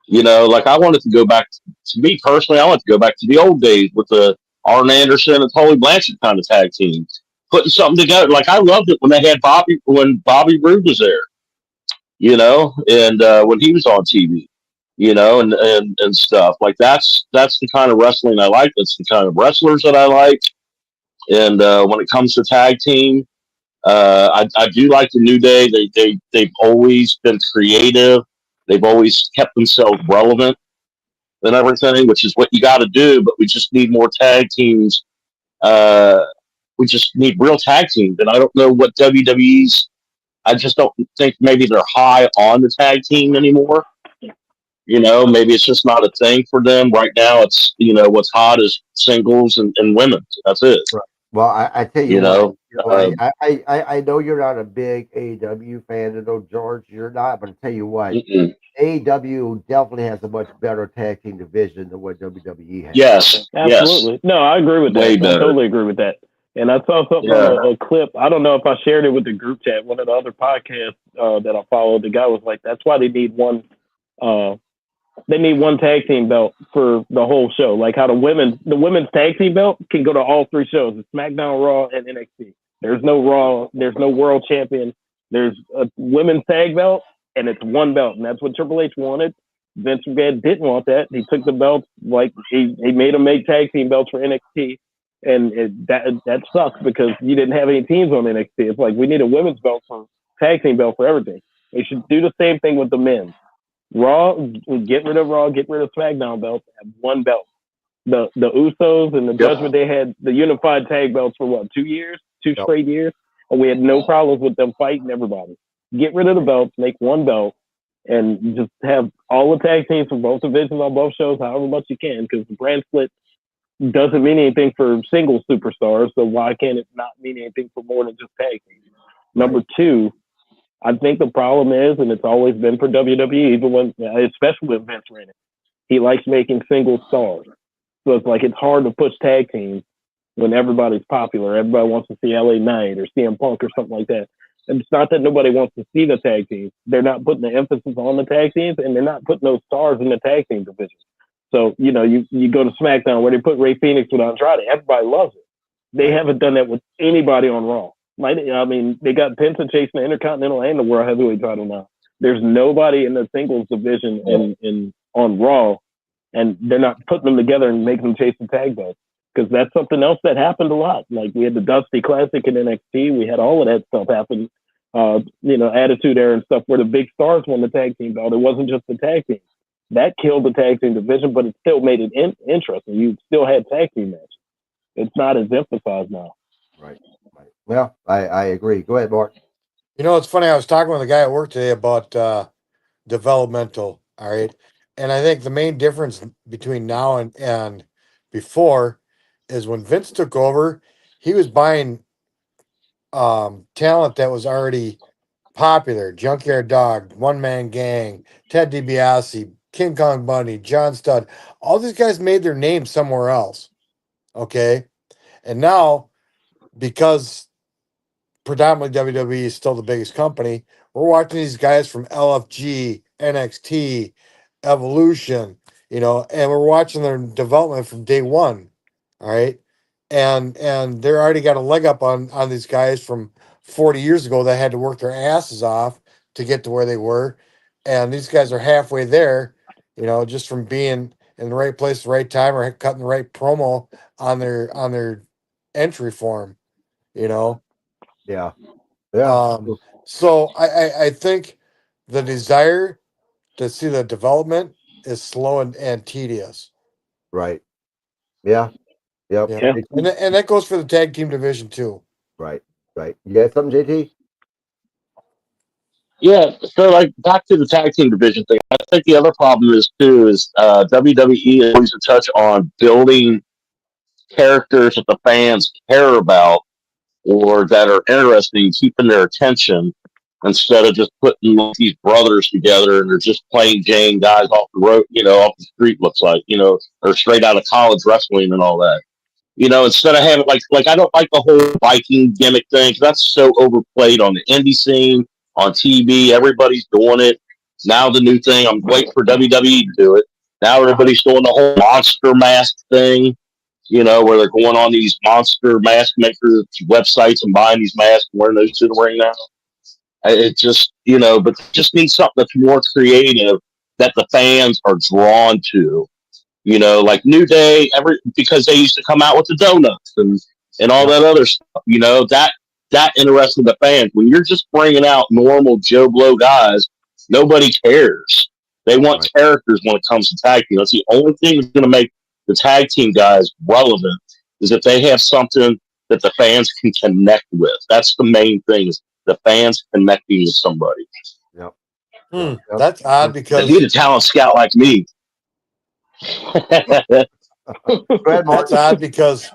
Like I wanted to go back to me personally. I want to go back to the old days with the Arn Anderson and Tully Blanchard kind of tag team, putting something together. Like I loved it when they had when Bobby Roode was there, and when he was on TV, and stuff like that's the kind of wrestling I like. That's the kind of wrestlers that I like. And when it comes to tag team, I do like the New Day. They've always been creative. They've always kept themselves relevant and everything, which is what you got to do. But we just need more tag teams Uh, we just need real tag teams, and I don't know what WWE's. I just don't think maybe they're high on the tag team anymore. Maybe it's just not a thing for them right now. It's what's hot is singles and women. That's it. Right. Well, I tell you You what, know, I know you're not a big AEW fan, and no, George, you're not. But I tell you what, mm-mm. AEW definitely has a much better tag team division than what WWE has. Yes, Absolutely. No, I agree with that. way I better. totally agree with that. And I saw something on Yeah, a clip. I don't know if I shared it with the group chat. One of the other podcasts that I followed, the guy was like, "That's why they need one. They need one tag team belt for the whole show. Like how the women's tag team belt can go to all three shows: it's SmackDown, Raw, and NXT. There's no Raw. There's no World Champion. There's a women's tag belt, and it's one belt, and that's what Triple H wanted. Vince McMahon didn't want that. He took the belts, like he made them make tag team belts for NXT, and that sucks because you didn't have any teams on NXT. It's like we need a women's belt for tag team belt for everything. They should do the same thing with the men. Raw, get rid of Raw, get rid of SmackDown belts, have one belt. The Usos and the yep. Judgment, they had the unified tag belts for what, 2 years, two Yep. straight years, and we had no problems with them fighting everybody. Get rid of the belts, make one belt, and just have all the tag teams from both divisions on both shows, however much you can, because the brand split doesn't mean anything for single superstars. So why can't it not mean anything for more than just tag teams? Number two, I think the problem is, and it's always been for WWE, even when, especially with Vince ran it, he likes making single stars. So it's like it's hard to push tag teams when everybody's popular. Everybody wants to see LA Knight or CM Punk or something like that. And it's not that nobody wants to see the tag teams. They're not putting the emphasis on the tag teams, and they're not putting those stars in the tag team division. So, you go to SmackDown where they put Rey Fenix with Andrade. Everybody loves it. They haven't done that with anybody on Raw. Like, I mean, they got Penta chasing the Intercontinental and the World Heavyweight title now. There's nobody in the singles division in on Raw, and they're not putting them together and making them chase the tag belts, because that's something else that happened a lot. Like we had the Dusty Classic in NXT, we had all of that stuff happen. Attitude Era and stuff where the big stars won the tag team belt. It wasn't just the tag team that killed the tag team division, but it still made it interesting. You still had tag team matches. It's not as emphasized now. Right. Well, I agree. Go ahead, Mark. It's funny. I was talking with a guy at work today about developmental. All right. And I think the main difference between now and before is when Vince took over, he was buying talent that was already popular. Junkyard Dog, One Man Gang, Ted DiBiase, King Kong Bundy, John Studd. All these guys made their name somewhere else. Okay. And now, because predominantly WWE is still the biggest company, we're watching these guys from LFG, NXT, Evolution, and we're watching their development from day one. All right. And they're already got a leg up on these guys from 40 years ago that had to work their asses off to get to where they were. And these guys are halfway there, just from being in the right place at the right time or cutting the right promo on their entry form, Yeah. So I think the desire to see the development is slow and tedious. Right. Yeah. Yep. Yeah. And that goes for the tag team division too. Right. You got something, JT? Yeah. So, like, back to the tag team division thing. I think the other problem is too is WWE is always a touch on building characters that the fans care about or that are interesting, keeping their attention instead of just putting these brothers together and they're just plain Jane guys off the road, off the street, looks like, or straight out of college wrestling and all that. Instead of having like I don't like the whole Viking gimmick thing, 'cause that's so overplayed on the indie scene, on TV. Everybody's doing it. Now the new thing, I'm waiting for WWE to do it. Now everybody's doing the whole monster mask thing, where they're going on these monster mask maker websites and buying these masks and wearing those to the ring now. It just, but just need something that's more creative that the fans are drawn to. Like New Day, because they used to come out with the donuts and all that other stuff. That interested the fans. When you're just bringing out normal Joe Blow guys, nobody cares. They want characters when it comes to tag team. That's the only thing that's going to make the tag team guys relevant is that they have something that the fans can connect with. That's the main thing, is the fans connecting with somebody. Yep. Yep. Yep. That's odd They need because a talent scout like me. Go ahead, Mark. that's odd because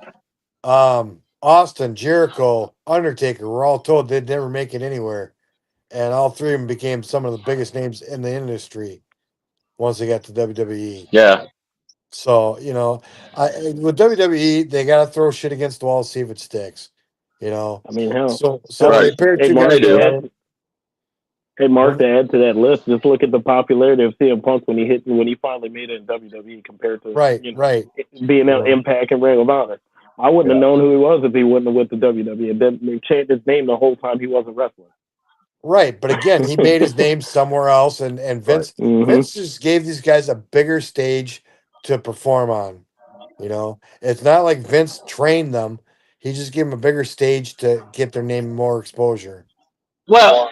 Austin, Jericho, Undertaker were all told they'd never make it anywhere, and all three of them became some of the biggest names in the industry once they got to WWE. Yeah. So with WWE, they got to throw shit against the wall, see if it sticks. I mean, hell, So when hell, Right. they paired hey two Mark, They guys do. together, Mark, when to add to that list, just look at the popularity of CM Punk when he finally made it in WWE compared to right, being you on know, Impact and Ring of Honor. I wouldn't have Yeah. known who he was if he wouldn't have went to WWE. And then they changed his name the whole time he wasn't wrestling. right. But again, he made his name somewhere else, and Right. Vince just gave these guys a bigger stage to perform on. It's not like Vince trained them; he just gave them a bigger stage to get their name more exposure. Well,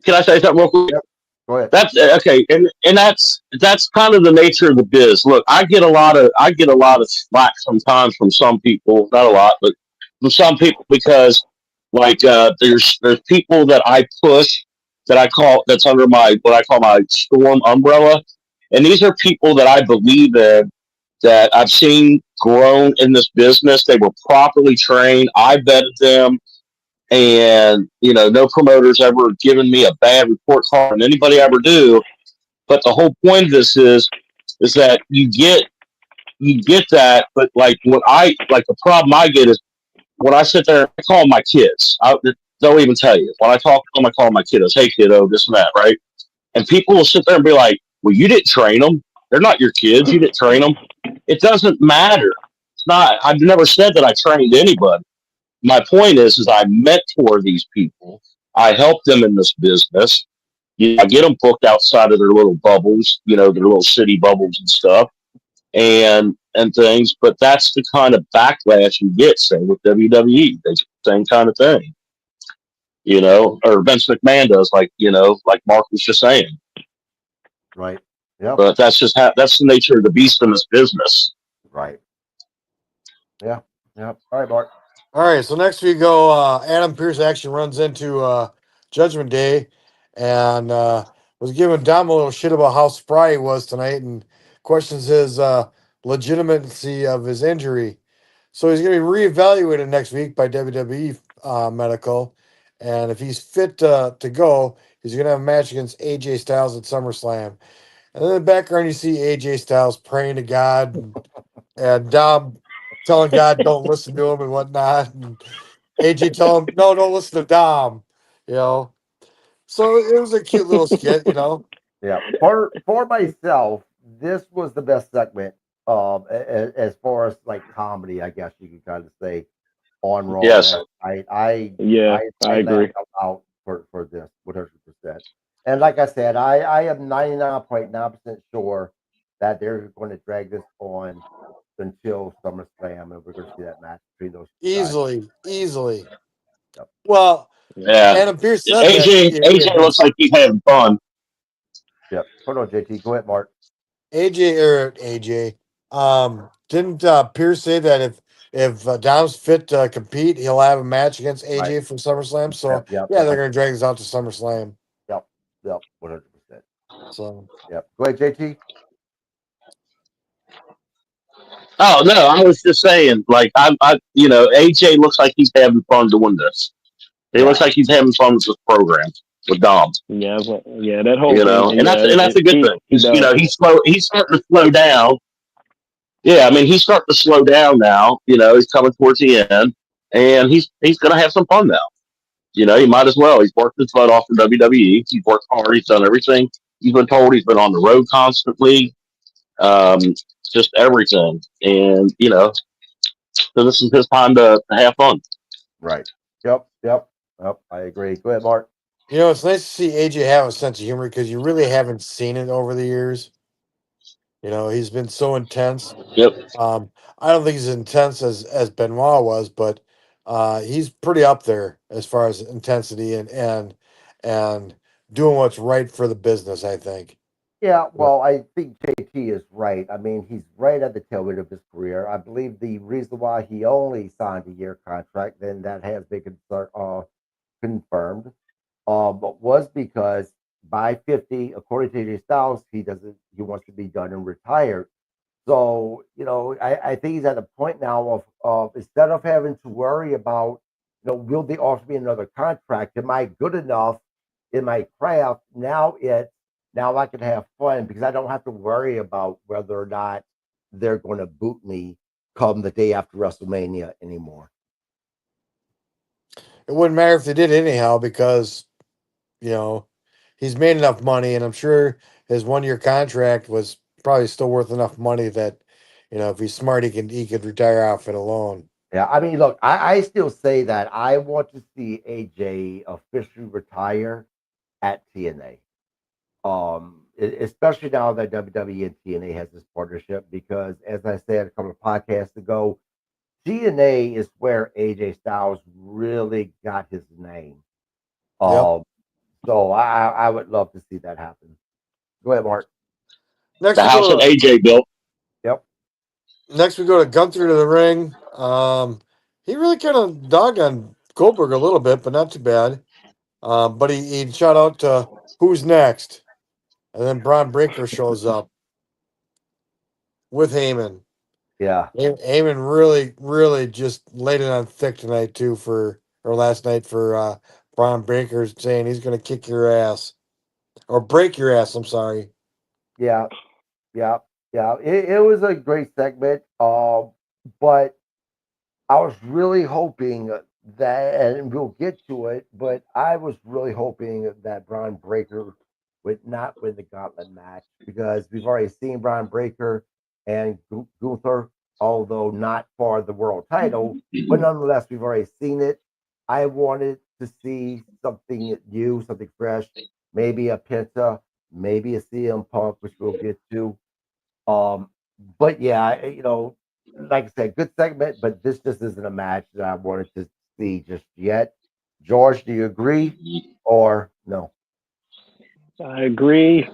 can I say something real quick? Yep. Go ahead. That's okay, and that's kind of the nature of the biz. Look, I get a lot of slack sometimes from some people, not a lot, but from some people, because like there's people that I push, that I call, that's under my, what I call my storm umbrella, and these are people that I believe in, that I've seen grown in this business. They were properly trained. I vetted them, and no promoters ever given me a bad report card, and anybody ever do. But the whole point of this is that you get that. But like, what I like, the problem I get is when I sit there and I call my kids. They'll even tell you, when I talk to them, I call my kiddos, "Hey kiddo, this and that," right? And people will sit there and be like, "Well, you didn't train them. They're not your kids. You didn't train them." It doesn't matter. It's not. I've never said that I trained anybody. My point is I mentor these people. I help them in this business. I get them booked outside of their little bubbles, their little city bubbles and stuff, and things. But that's the kind of backlash you get, say, with WWE. They do the same kind of thing, or Vince McMahon does, like Mark was just saying. Right. Yep. But that's the nature of the beast in this business. Right. Yeah. Yep. All right, Mark. All right, so next we go. Adam Pearce actually runs into Judgment Day, and was giving Dom a little shit about how spry he was tonight, and questions his legitimacy of his injury. So he's going to be reevaluated next week by WWE Medical, and if he's fit to go, he's going to have a match against AJ Styles at SummerSlam. And then in the background, you see AJ Styles praying to God, and Dom telling God don't listen to him and whatnot, and AJ telling him no, don't listen to Dom. You know, so it was a cute little skit. Yeah. For myself, this was the best segment. As far as like comedy, I guess you could kind of say on Raw Yes. last night. I Yeah, I I I agree. laughed out for this 100%. And like I said, I am 99.9% sure that they're going to drag this on until SummerSlam, and we're going to see that match between those two guys. Easily. Yep. Well, Yeah. Adam Pearce said that AJ looks like he's having fun. Yep. Hold on, JT. Go ahead, Mark. AJ. Didn't Pierce say that if Dom's fit to compete, he'll have a match against Right. AJ for SummerSlam? So Yep. yeah, they're gonna drag this out to SummerSlam. Yep. Yep. 100%. So Yep. Go ahead, JT. Oh no, I was just saying, like, AJ looks like he's having fun doing this. He Yeah. looks like he's having fun with this program with Dom. Yeah, that whole thing. And Yeah, that's a good thing. he does. He's starting to slow down. Yeah, I mean, he's starting to slow down now. He's coming towards the end, and he's going to have some fun now. He might as well. He's worked his butt off for WWE. He's worked hard. He's done everything. He's been told. He's been on the road constantly. Um, just everything, and so this is his time to have fun. Right. Yep. Yep. Yep. I agree. Go ahead, Mark. it's nice to see AJ have a sense of humor because you really haven't seen it over the years. He's been so intense. Yep. I don't think he's as intense as Benoit was, but he's pretty up there as far as intensity and doing what's right for the business, I think. Yeah, But well, I think JT is right. I mean, he's right at the tail end of his career. I believe the reason why he only signed a year contract, then that has been confirmed, but was because by 50, according to AJ Styles, he wants to be done and retired. So, I think he's at a point now of instead of having to worry about, will they offer me another contract? Am I good enough in my craft? Now I can have fun because I don't have to worry about whether or not they're going to boot me come the day after WrestleMania anymore. it wouldn't matter if they did anyhow because you know he's made enough money, and I'm sure his 1 year contract was probably still worth enough money that if he's smart, he could retire off it alone. Yeah, I mean, look, I still say that I want to see AJ officially retire at TNA. Especially now that WWE and TNA has this partnership, because as I said a couple of podcasts ago, TNA is where AJ Styles really got his name. Yep. Um, so I would love to see that happen. Go ahead, Mark. Next The we house go that to AJ built. Yep. Gunther to the ring. He really kind of dogged on Goldberg a little bit, but not too bad. But he shout out to who's next, and then Braun Breaker shows up with Heyman. Yeah. Heyman really, really just laid it on thick tonight too or last night for Braun Breaker, saying he's going to kick your ass or break your ass. I'm sorry. Yeah. Yeah. Yeah. It was a great segment. But I was really hoping that, and we'll get to it, but I was really hoping that Braun Breaker would not win the gauntlet match because we've already seen Braun Breaker and Gunther, although not for the world title, but nonetheless, we've already seen it. I wanted to see something new, something fresh, maybe a Penta, maybe a CM Punk, which we'll get to. Um, but yeah, like I said, good segment, but this just isn't a match that I wanted to see just yet. George, do you agree or no? I agree.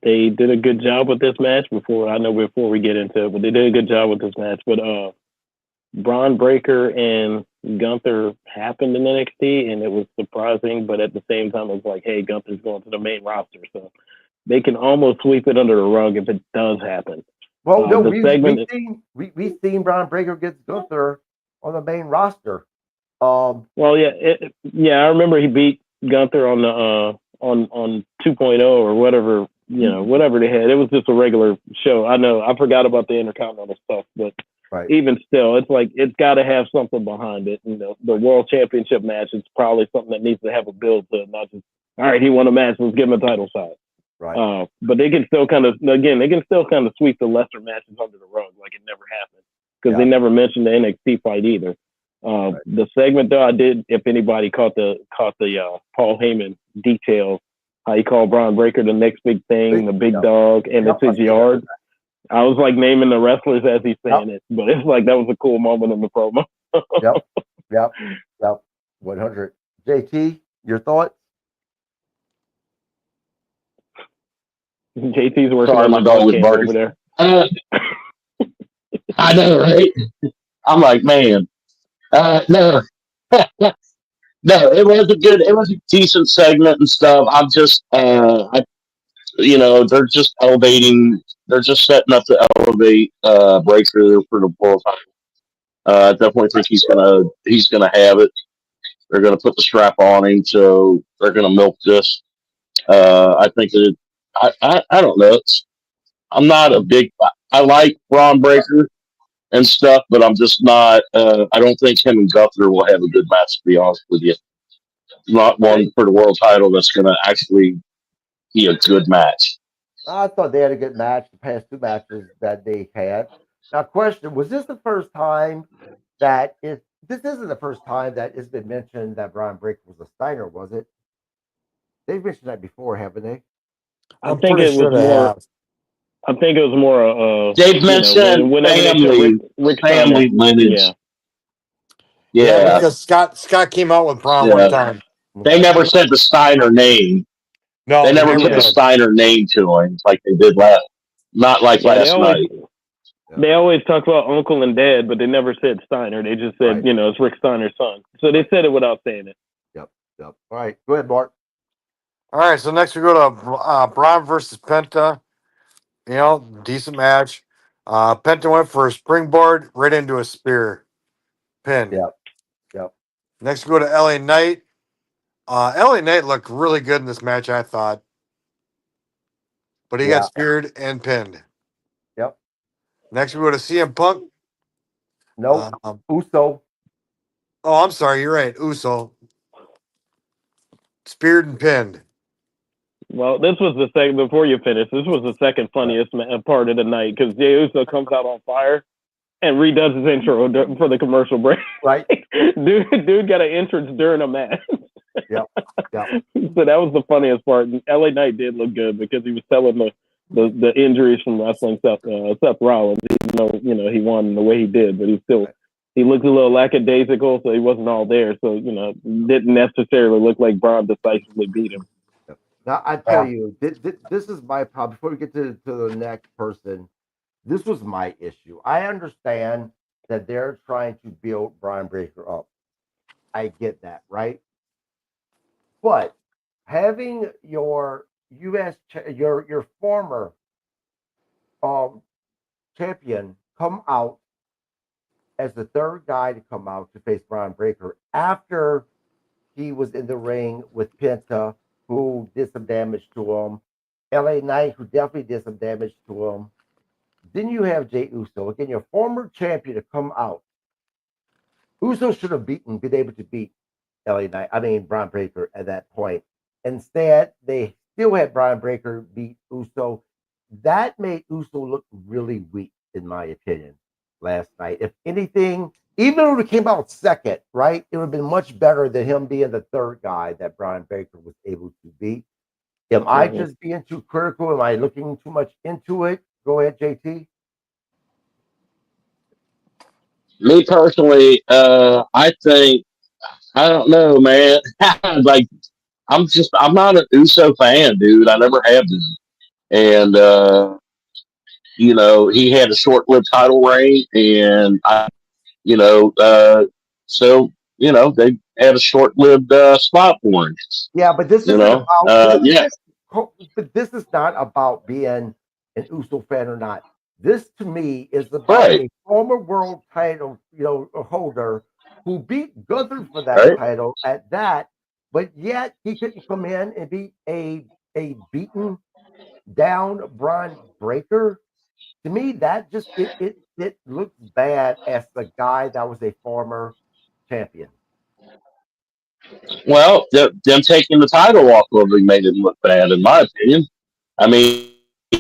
They did a good job with this match before we get into it, but they did a good job with this match. But Braun Breaker and Gunther happened in NXT, and it was surprising, but at the same time, it was like, hey, Gunther's going to the main roster, so they can almost sweep it under the rug if it does happen. Well, no, The segment, we've seen Braun Breaker against Gunther on the main roster. Um, well, yeah, I remember he beat Gunther on the on 2.0 or whatever, whatever they had. It was just a regular show. I know I forgot about the Intercontinental stuff, but right. even still, it's like it's got to have something behind it. The World Championship match is probably something that needs to have a build to it, not just all right, he won a match, let's give him a title shot. Right. But they can still kind of sweep the lesser matches under the rug like it never happened because they never mentioned the NXT fight either. Right. The segment though, I did. If anybody caught the Paul Heyman details, how he called Braun Breaker the next big thing, the big dog, and it's his yard. I was like naming the wrestlers as he's saying it, but it's like that was a cool moment in the promo. Yep. 100. JT, your thoughts? JT's working Sorry, on my the dog was webcam barking. over there. I know, right? I'm like, man, no, no, it was a decent segment and stuff. I'm just, they're just elevating, they're just setting up to elevate Breaker for the world title. I definitely think he's gonna have it. They're gonna put the strap on him, so they're gonna milk this. I think that I don't know. I'm not a big. I like Braun Breaker and stuff, but I'm just not. I don't think him and Gunther will have a good match. To be honest with you, not one for the world title that's going to actually be a good match. I thought they had a good match the past two matches that they had. Now, question: was this the first time that it? This isn't the first time that it's been mentioned that Brian Breaker was a Steiner, was it? They've mentioned that before, haven't they? I I'm think pretty it was sure they more. have. I think it was more. They've mentioned Whenever they took family, Rick Steiner, family lineage. Yeah, Yeah, because Scott came out with Braun one yeah. time. They Okay. never said the Steiner name. No, They they never never put the did. Steiner name to him like they did not like Yeah, last night. they always talk about uncle and dad, but they never said Steiner. They just said, Right. you know, it's Rick Steiner's son. So they said it without saying it. Yep. All right. Go ahead, Mark. All right, so next we go to Braun versus Penta. You know, decent match. Penta went for a springboard right into a spear pin. Yep. Next we go to LA Knight. LA Knight looked really good in this match, I thought. But he got speared and pinned. Yep. Next we go to CM Punk. Nope. Uso. Oh, I'm sorry, you're right. Uso. Speared and pinned. Well, this was the second, before you finish, this was the second funniest part of the night because Jey Uso comes out on fire and redoes his intro for the commercial break. Right. dude got an entrance during a match. Yep. So that was the funniest part. And LA Knight did look good because he was telling the injuries from wrestling Seth Rollins, even though, you know, he won the way he did, but he looked a little lackadaisical, so he wasn't all there. So, you know, didn't necessarily look like Braun decisively beat him. Now, I tell you, this is my problem. Before we get to the next person, this was my issue. I understand that they're trying to build Brian Breaker up. I get that, right? But having your your former champion come out as the third guy to come out to face Brian Breaker after he was in the ring with Penta, who did some damage to him, LA Knight, who definitely did some damage to him. Then you have Jey Uso, again, your former champion, to come out. Uso should have been able to beat Brian Breaker at that point. Instead, they still had Brian Breaker beat Uso. That made Uso look really weak, in my opinion, last night. If anything, even if it came out second, right, it would have been much better than him being the third guy that Brian Breaker was able to beat. Am I just being too critical? Am I looking too much into it? Go ahead, JT. Me personally, I think I don't know, man. Like I'm not an Uso fan, dude. I never have been. And you know, he had a short-lived title reign, and you know, so you know they had a short-lived spot for him. Yeah, but this You isn't know, about yeah, but this is not about being an Uso fan or not. This to me is about right, a former world title, holder who beat Gunther for that right. title at that, but yet he couldn't come in and beat a beaten down Braun Breaker. To me, that just it looks bad as the guy that was a former champion. Well, them taking the title off of him made it look bad, in my opinion. I mean,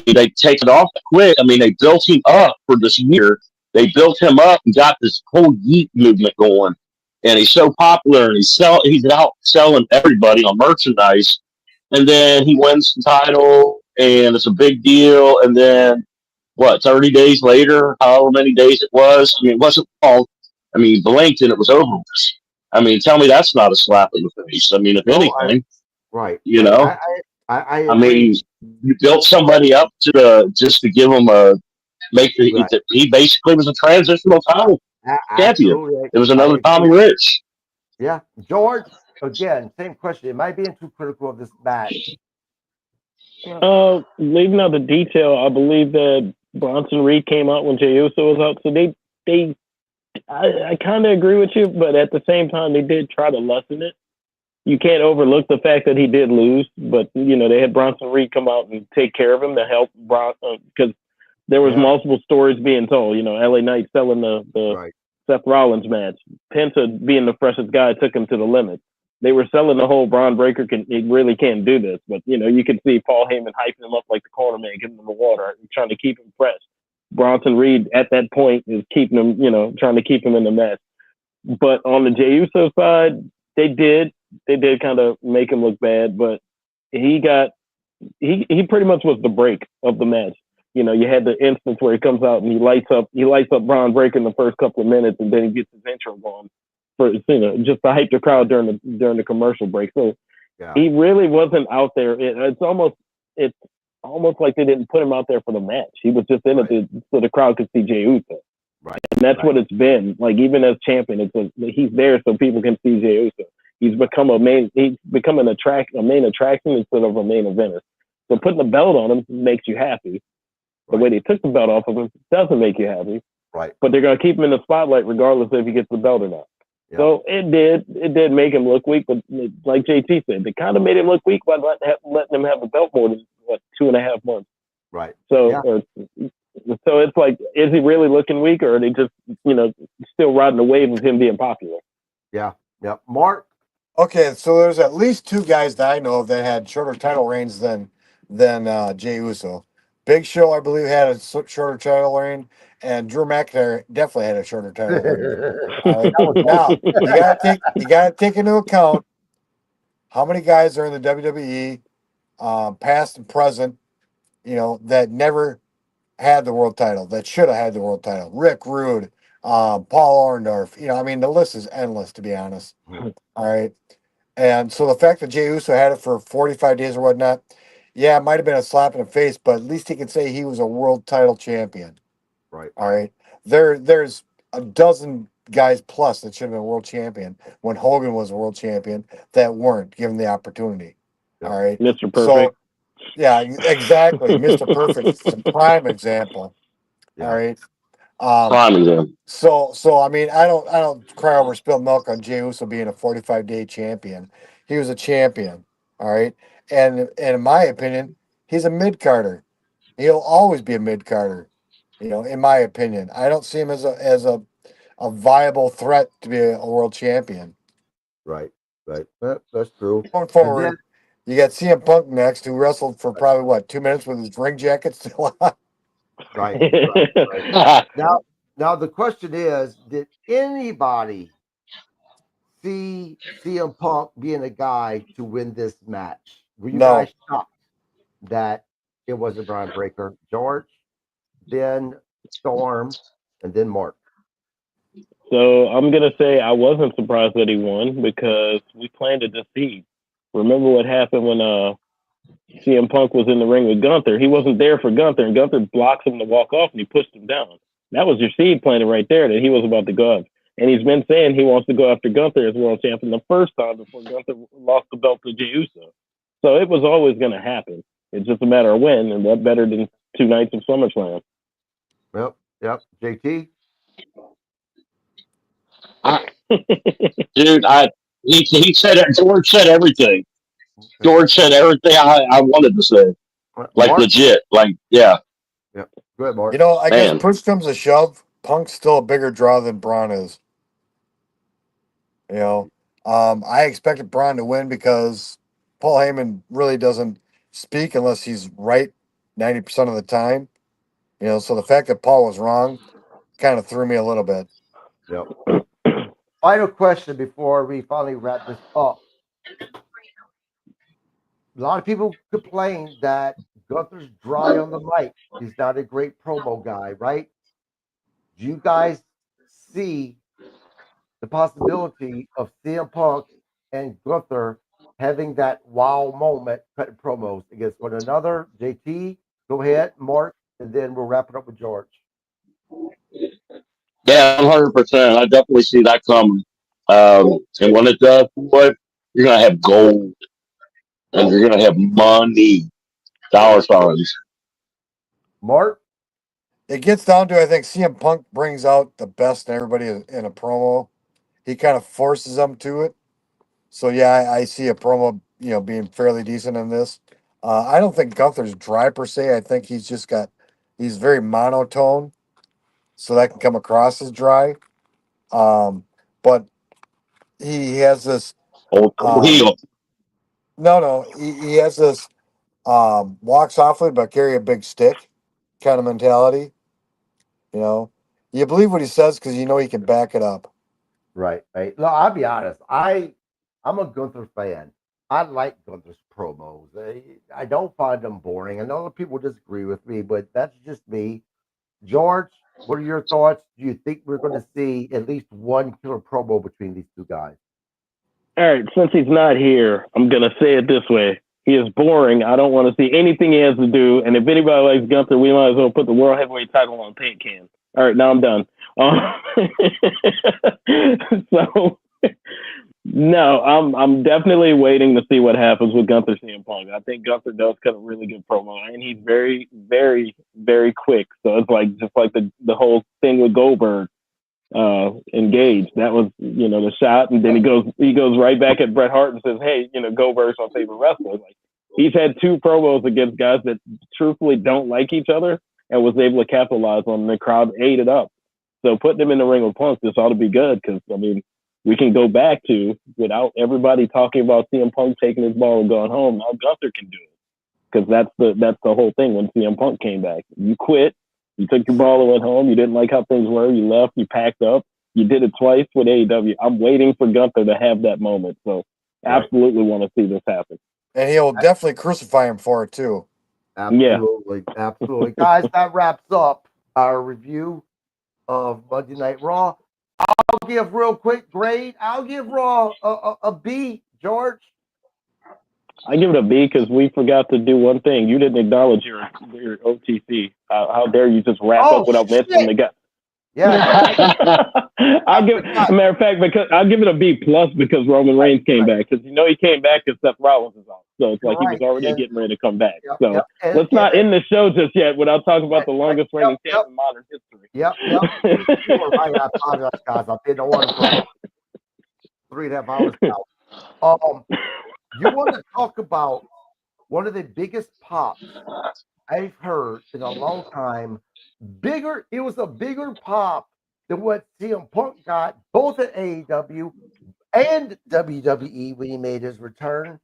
they take it off quick. I mean, they built him up for this year. They built him up and got this whole Yeet movement going. And he's so popular, and he's out selling everybody on merchandise. And then he wins the title, and it's a big deal. And then what? 30 days later, however many days it was. I mean, it wasn't all. I mean, he blinked and it was over. I mean, tell me that's not a slap in the face. I mean, if anything, Right. you know, I I agree. mean, you built somebody up just to give him Right. he basically was a transitional title champion. Absolutely. It was I another Tommy agree. Rich. Yeah. George, again, same question. Am I being too critical of this match? Leaving out the detail, I believe that Bronson Reed came out when Jey Uso was out, so I kind of agree with you, but at the same time, they did try to lessen it. You can't overlook the fact that he did lose, but you know they had Bronson Reed come out and take care of him to help Bronson because there was multiple stories being told. You know, LA Knight selling the Right. Seth Rollins match, Penta being the freshest guy took him to the limit. They were selling the whole Braun Breaker he really can't do this, but you know you can see Paul Heyman hyping him up like the corner man, giving him the water, trying to keep him fresh. Bronson Reed at that point is keeping him, you know, trying to keep him in the match. But on the Jey Uso side, they did kind of make him look bad, but he pretty much was the break of the match. You know, you had the instance where he comes out and he lights up Braun Breaker in the first couple of minutes, and then he gets his intro going for, you know, just to hype the crowd during the commercial break. So Yeah. He really wasn't out there. It's almost like they didn't put him out there for the match. He was just in it so the crowd could see Jey Uso. Right. And that's what it's been. Like even as champion, he's there so people can see Jey Uso. He's become a main attraction instead of a main eventer. So putting the belt on him makes you happy. The way they took the belt off of him doesn't make you happy. Right. But they're gonna keep him in the spotlight regardless if he gets the belt or not. Yeah. So it did make him look weak, but like JT said, they kind of made him look weak by letting him have the belt more than 2.5 months. Right. So so it's like, is he really looking weak, or are they just still riding the wave of him being popular? Yeah. Yeah. Mark. Okay, so there's at least two guys that I know of that had shorter title reigns than Jey Uso. Big Show, I believe, had a shorter title reign, and Drew McIntyre definitely had a shorter title reign. Now you gotta take into account how many guys are in the WWE, past and present, that never had the world title, that should have had the world title. Rick Rude, Paul Orndorff. I mean, the list is endless, to be honest. All right. And so the fact that Jey Uso had it for 45 days or whatnot, yeah, it might have been a slap in the face, but at least he can say he was a world title champion. Right. All right. There's a dozen guys plus that should have been world champion when Hogan was a world champion that weren't given the opportunity. Yep. All right. Mr. Perfect. So, yeah, exactly. Mr. Perfect is a prime example. Yeah. All right. Prime example. So I mean, I don't cry over spilled milk on Jey Uso being a 45-day champion. He was a champion, all right. And in my opinion, he's a mid carder. He'll always be a mid carder. In my opinion, I don't see him as a viable threat to be a world champion. Right. Right. That's true. Going forward, you got CM Punk next, who wrestled for probably 2 minutes with his ring jacket still on. Right. Now the question is, did anybody see CM Punk being a guy to win this match? Were you No. guys shocked that it wasn't Brian Breaker? George, then Storm, and then Mark. So I'm gonna say I wasn't surprised that he won because we planted the seed. Remember what happened when CM Punk was in the ring with Gunther? He wasn't there for Gunther, and Gunther blocks him to walk off, and he pushed him down. That was your seed planted right there that he was about to go up. And he's been saying he wants to go after Gunther as world champion the first time before Gunther lost the belt to Jey Uso. So it was always going to happen. It's just a matter of when, and what better than 2 nights of SummerSlam? Yep. JT? Dude, he said it. George said everything. George said everything I wanted to say. Like Mark? legit. Like, yeah. Yep. Go ahead, Mark. I guess push comes to shove, Punk's still a bigger draw than Braun is. I expected Braun to win because Paul Heyman really doesn't speak unless he's right 90% of the time. So the fact that Paul was wrong kind of threw me a little bit. Yep. Final question before we finally wrap this up. A lot of people complain that Gunther's dry on the mic. He's not a great promo guy, right? Do you guys see the possibility of CM Punk and Gunther having that wow moment cutting promos against one another? JT, go ahead, Mark, and then we'll wrap it up with George. Yeah, 100%. I definitely see that coming. And when it does, you're going to have gold and you're going to have money, dollar signs. Mark? It gets down to, I think CM Punk brings out the best in everybody in a promo. He kind of forces them to it. So, yeah, I see a promo, being fairly decent in this. I don't think Gunther's dry per se. I think he's very monotone. So that can come across as dry. But he has this. Old heel. No, he has this walk softly but carry a big stick kind of mentality. You believe what he says because he can back it up. Right. No, I'll be honest. I'm a Gunther fan. I like Gunther's promos. I don't find them boring. I know that people disagree with me, but that's just me. George, what are your thoughts? Do you think we're going to see at least one killer promo between these two guys? All right, since he's not here, I'm gonna say it this way: he is boring. I don't want to see anything he has to do. And if anybody likes Gunther, we might as well put the world heavyweight title on paint can. All right, now I'm done. So no, I'm definitely waiting to see what happens with Gunther CM Punk. I think Gunther does cut a really good promo, and he's very, very, very quick. So it's like just like the whole thing with Goldberg. Engaged. That was, the shot, and then he goes right back at Bret Hart and says, "Hey, Goldberg's my favorite wrestler." Like he's had 2 promos against guys that truthfully don't like each other, and was able to capitalize on them. The crowd ate it up. So putting him in the ring with Punk, this ought to be good because we can go back to without everybody talking about CM Punk taking his ball and going home. Now Gunther can do it because that's the whole thing. When CM Punk came back, you quit. You took your ball and went home. You didn't like how things were. You left. You packed up. You did it twice with AEW. I'm waiting for Gunther to have that moment. So absolutely want to see this happen. And he'll definitely crucify him for it too. Absolutely. Yeah. Absolutely. Guys, that wraps up our review of Monday Night Raw. I'll give real quick grade. I'll give Raw a B, George. I give it a B because we forgot to do one thing. You didn't acknowledge your OTC. How dare you just wrap up without mentioning the guy? Yeah. I'll give matter of fact, because I'll give it a B plus because Roman Reigns came back, because he came back because Seth Rollins is out. So it's like he was already getting ready to come back. So let's not end the show just yet without talking about the longest reigning champ in modern history. Yep. You were right. I apologize, guys. I've been on for 3.5 hours now. You want to talk about one of the biggest pops I've heard in a long time. It was a bigger pop than what CM Punk got, both at AEW and WWE when he made his return.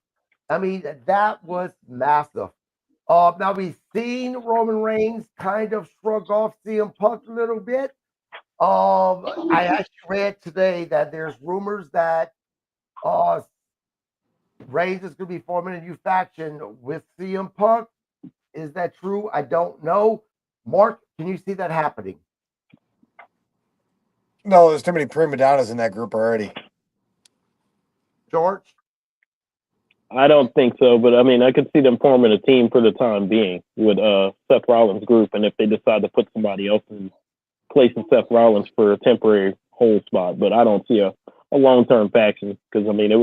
I mean, that was massive. Now we've seen Roman Reigns kind of shrug off CM Punk a little bit. I actually read today that there's rumors that Reigns is going to be forming a new faction with CM Punk. Is that true? I don't know. Mark, can you see that happening? No, there's too many prima donnas in that group already. George? I don't think so, but I could see them forming a team for the time being with Seth Rollins' group, and if they decide to put somebody else in place of Seth Rollins for a temporary hold spot, but I don't see a long-term faction because it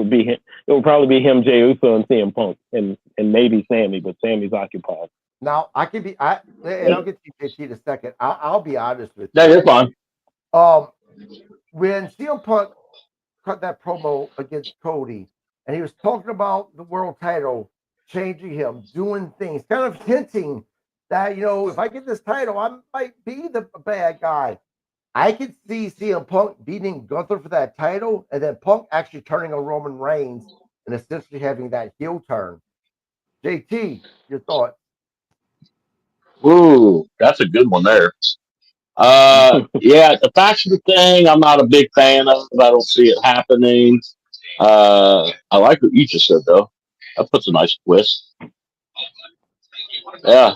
would probably be him, Jey Uso, and CM Punk, and maybe Sammy, but Sammy's occupied. Now I'll get to JT in a second. I'll be honest with you. No, you're fine. When CM Punk cut that promo against Cody, and he was talking about the world title changing him, doing things, kind of hinting that if I get this title, I might be the bad guy. I could see CM Punk beating Gunther for that title, and then Punk actually turning on Roman Reigns and essentially having that heel turn. JT, your thoughts? Ooh, that's a good one there. Yeah, the faction thing, I'm not a big fan of. I don't see it happening. I like what you just said, though. That puts a nice twist. Yeah.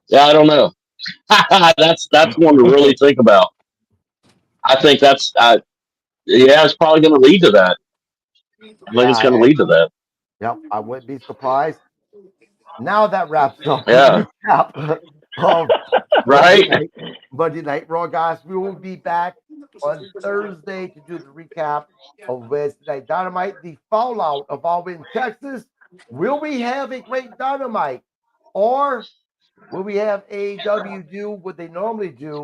Yeah, I don't know. That's one to really think about. I think it's probably going to lead to that. I think it's going to lead to that. Yep, I wouldn't be surprised. Now that wraps up Yeah. the recap of Right. Monday Night Raw, guys. We will be back on Thursday to do the recap of Wednesday Night Dynamite, the fallout of All In Texas. Will we have a great Dynamite, or will we have AEW do what they normally do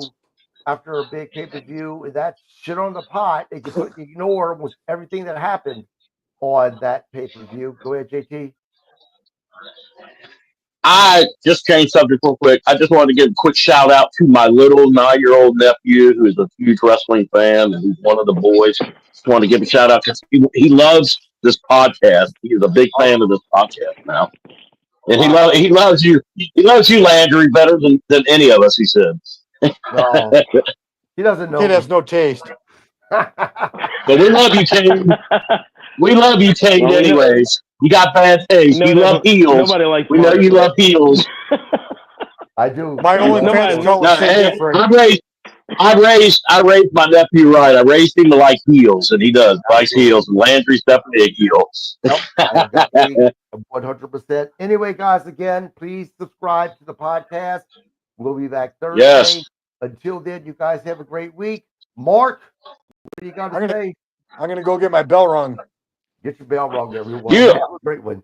after a big pay-per-view, and that's shit on the pot? They just ignore with everything that happened on that pay-per-view. Go ahead, JT. I just changed subject real quick. I just wanted to give a quick shout out to my little 9-year-old nephew who is a huge wrestling fan and he's one of the boys. Just want to give a shout out because he loves this podcast. He's a big fan of this podcast now. And he loves you. He loves you, Landry, better than any of us, he said. No, he doesn't know. Kid has no taste. But we love you, Tate. We love you, Tate, anyways. You got bad taste. You love heels. Nobody likes we know you love heels. I do. My only fans don't say different. I raised my nephew right. I raised him to like heels, and he does. Likes Absolutely. heels, and Landry's definitely a heel. Yep, I definitely 100%. Anyway, guys, again, please subscribe to the podcast. We'll be back Thursday. Yes. Until then, you guys have a great week. Mark, what do you got to say? I'm gonna go get my bell rung. Get your bell rung, everyone. You Have a great one.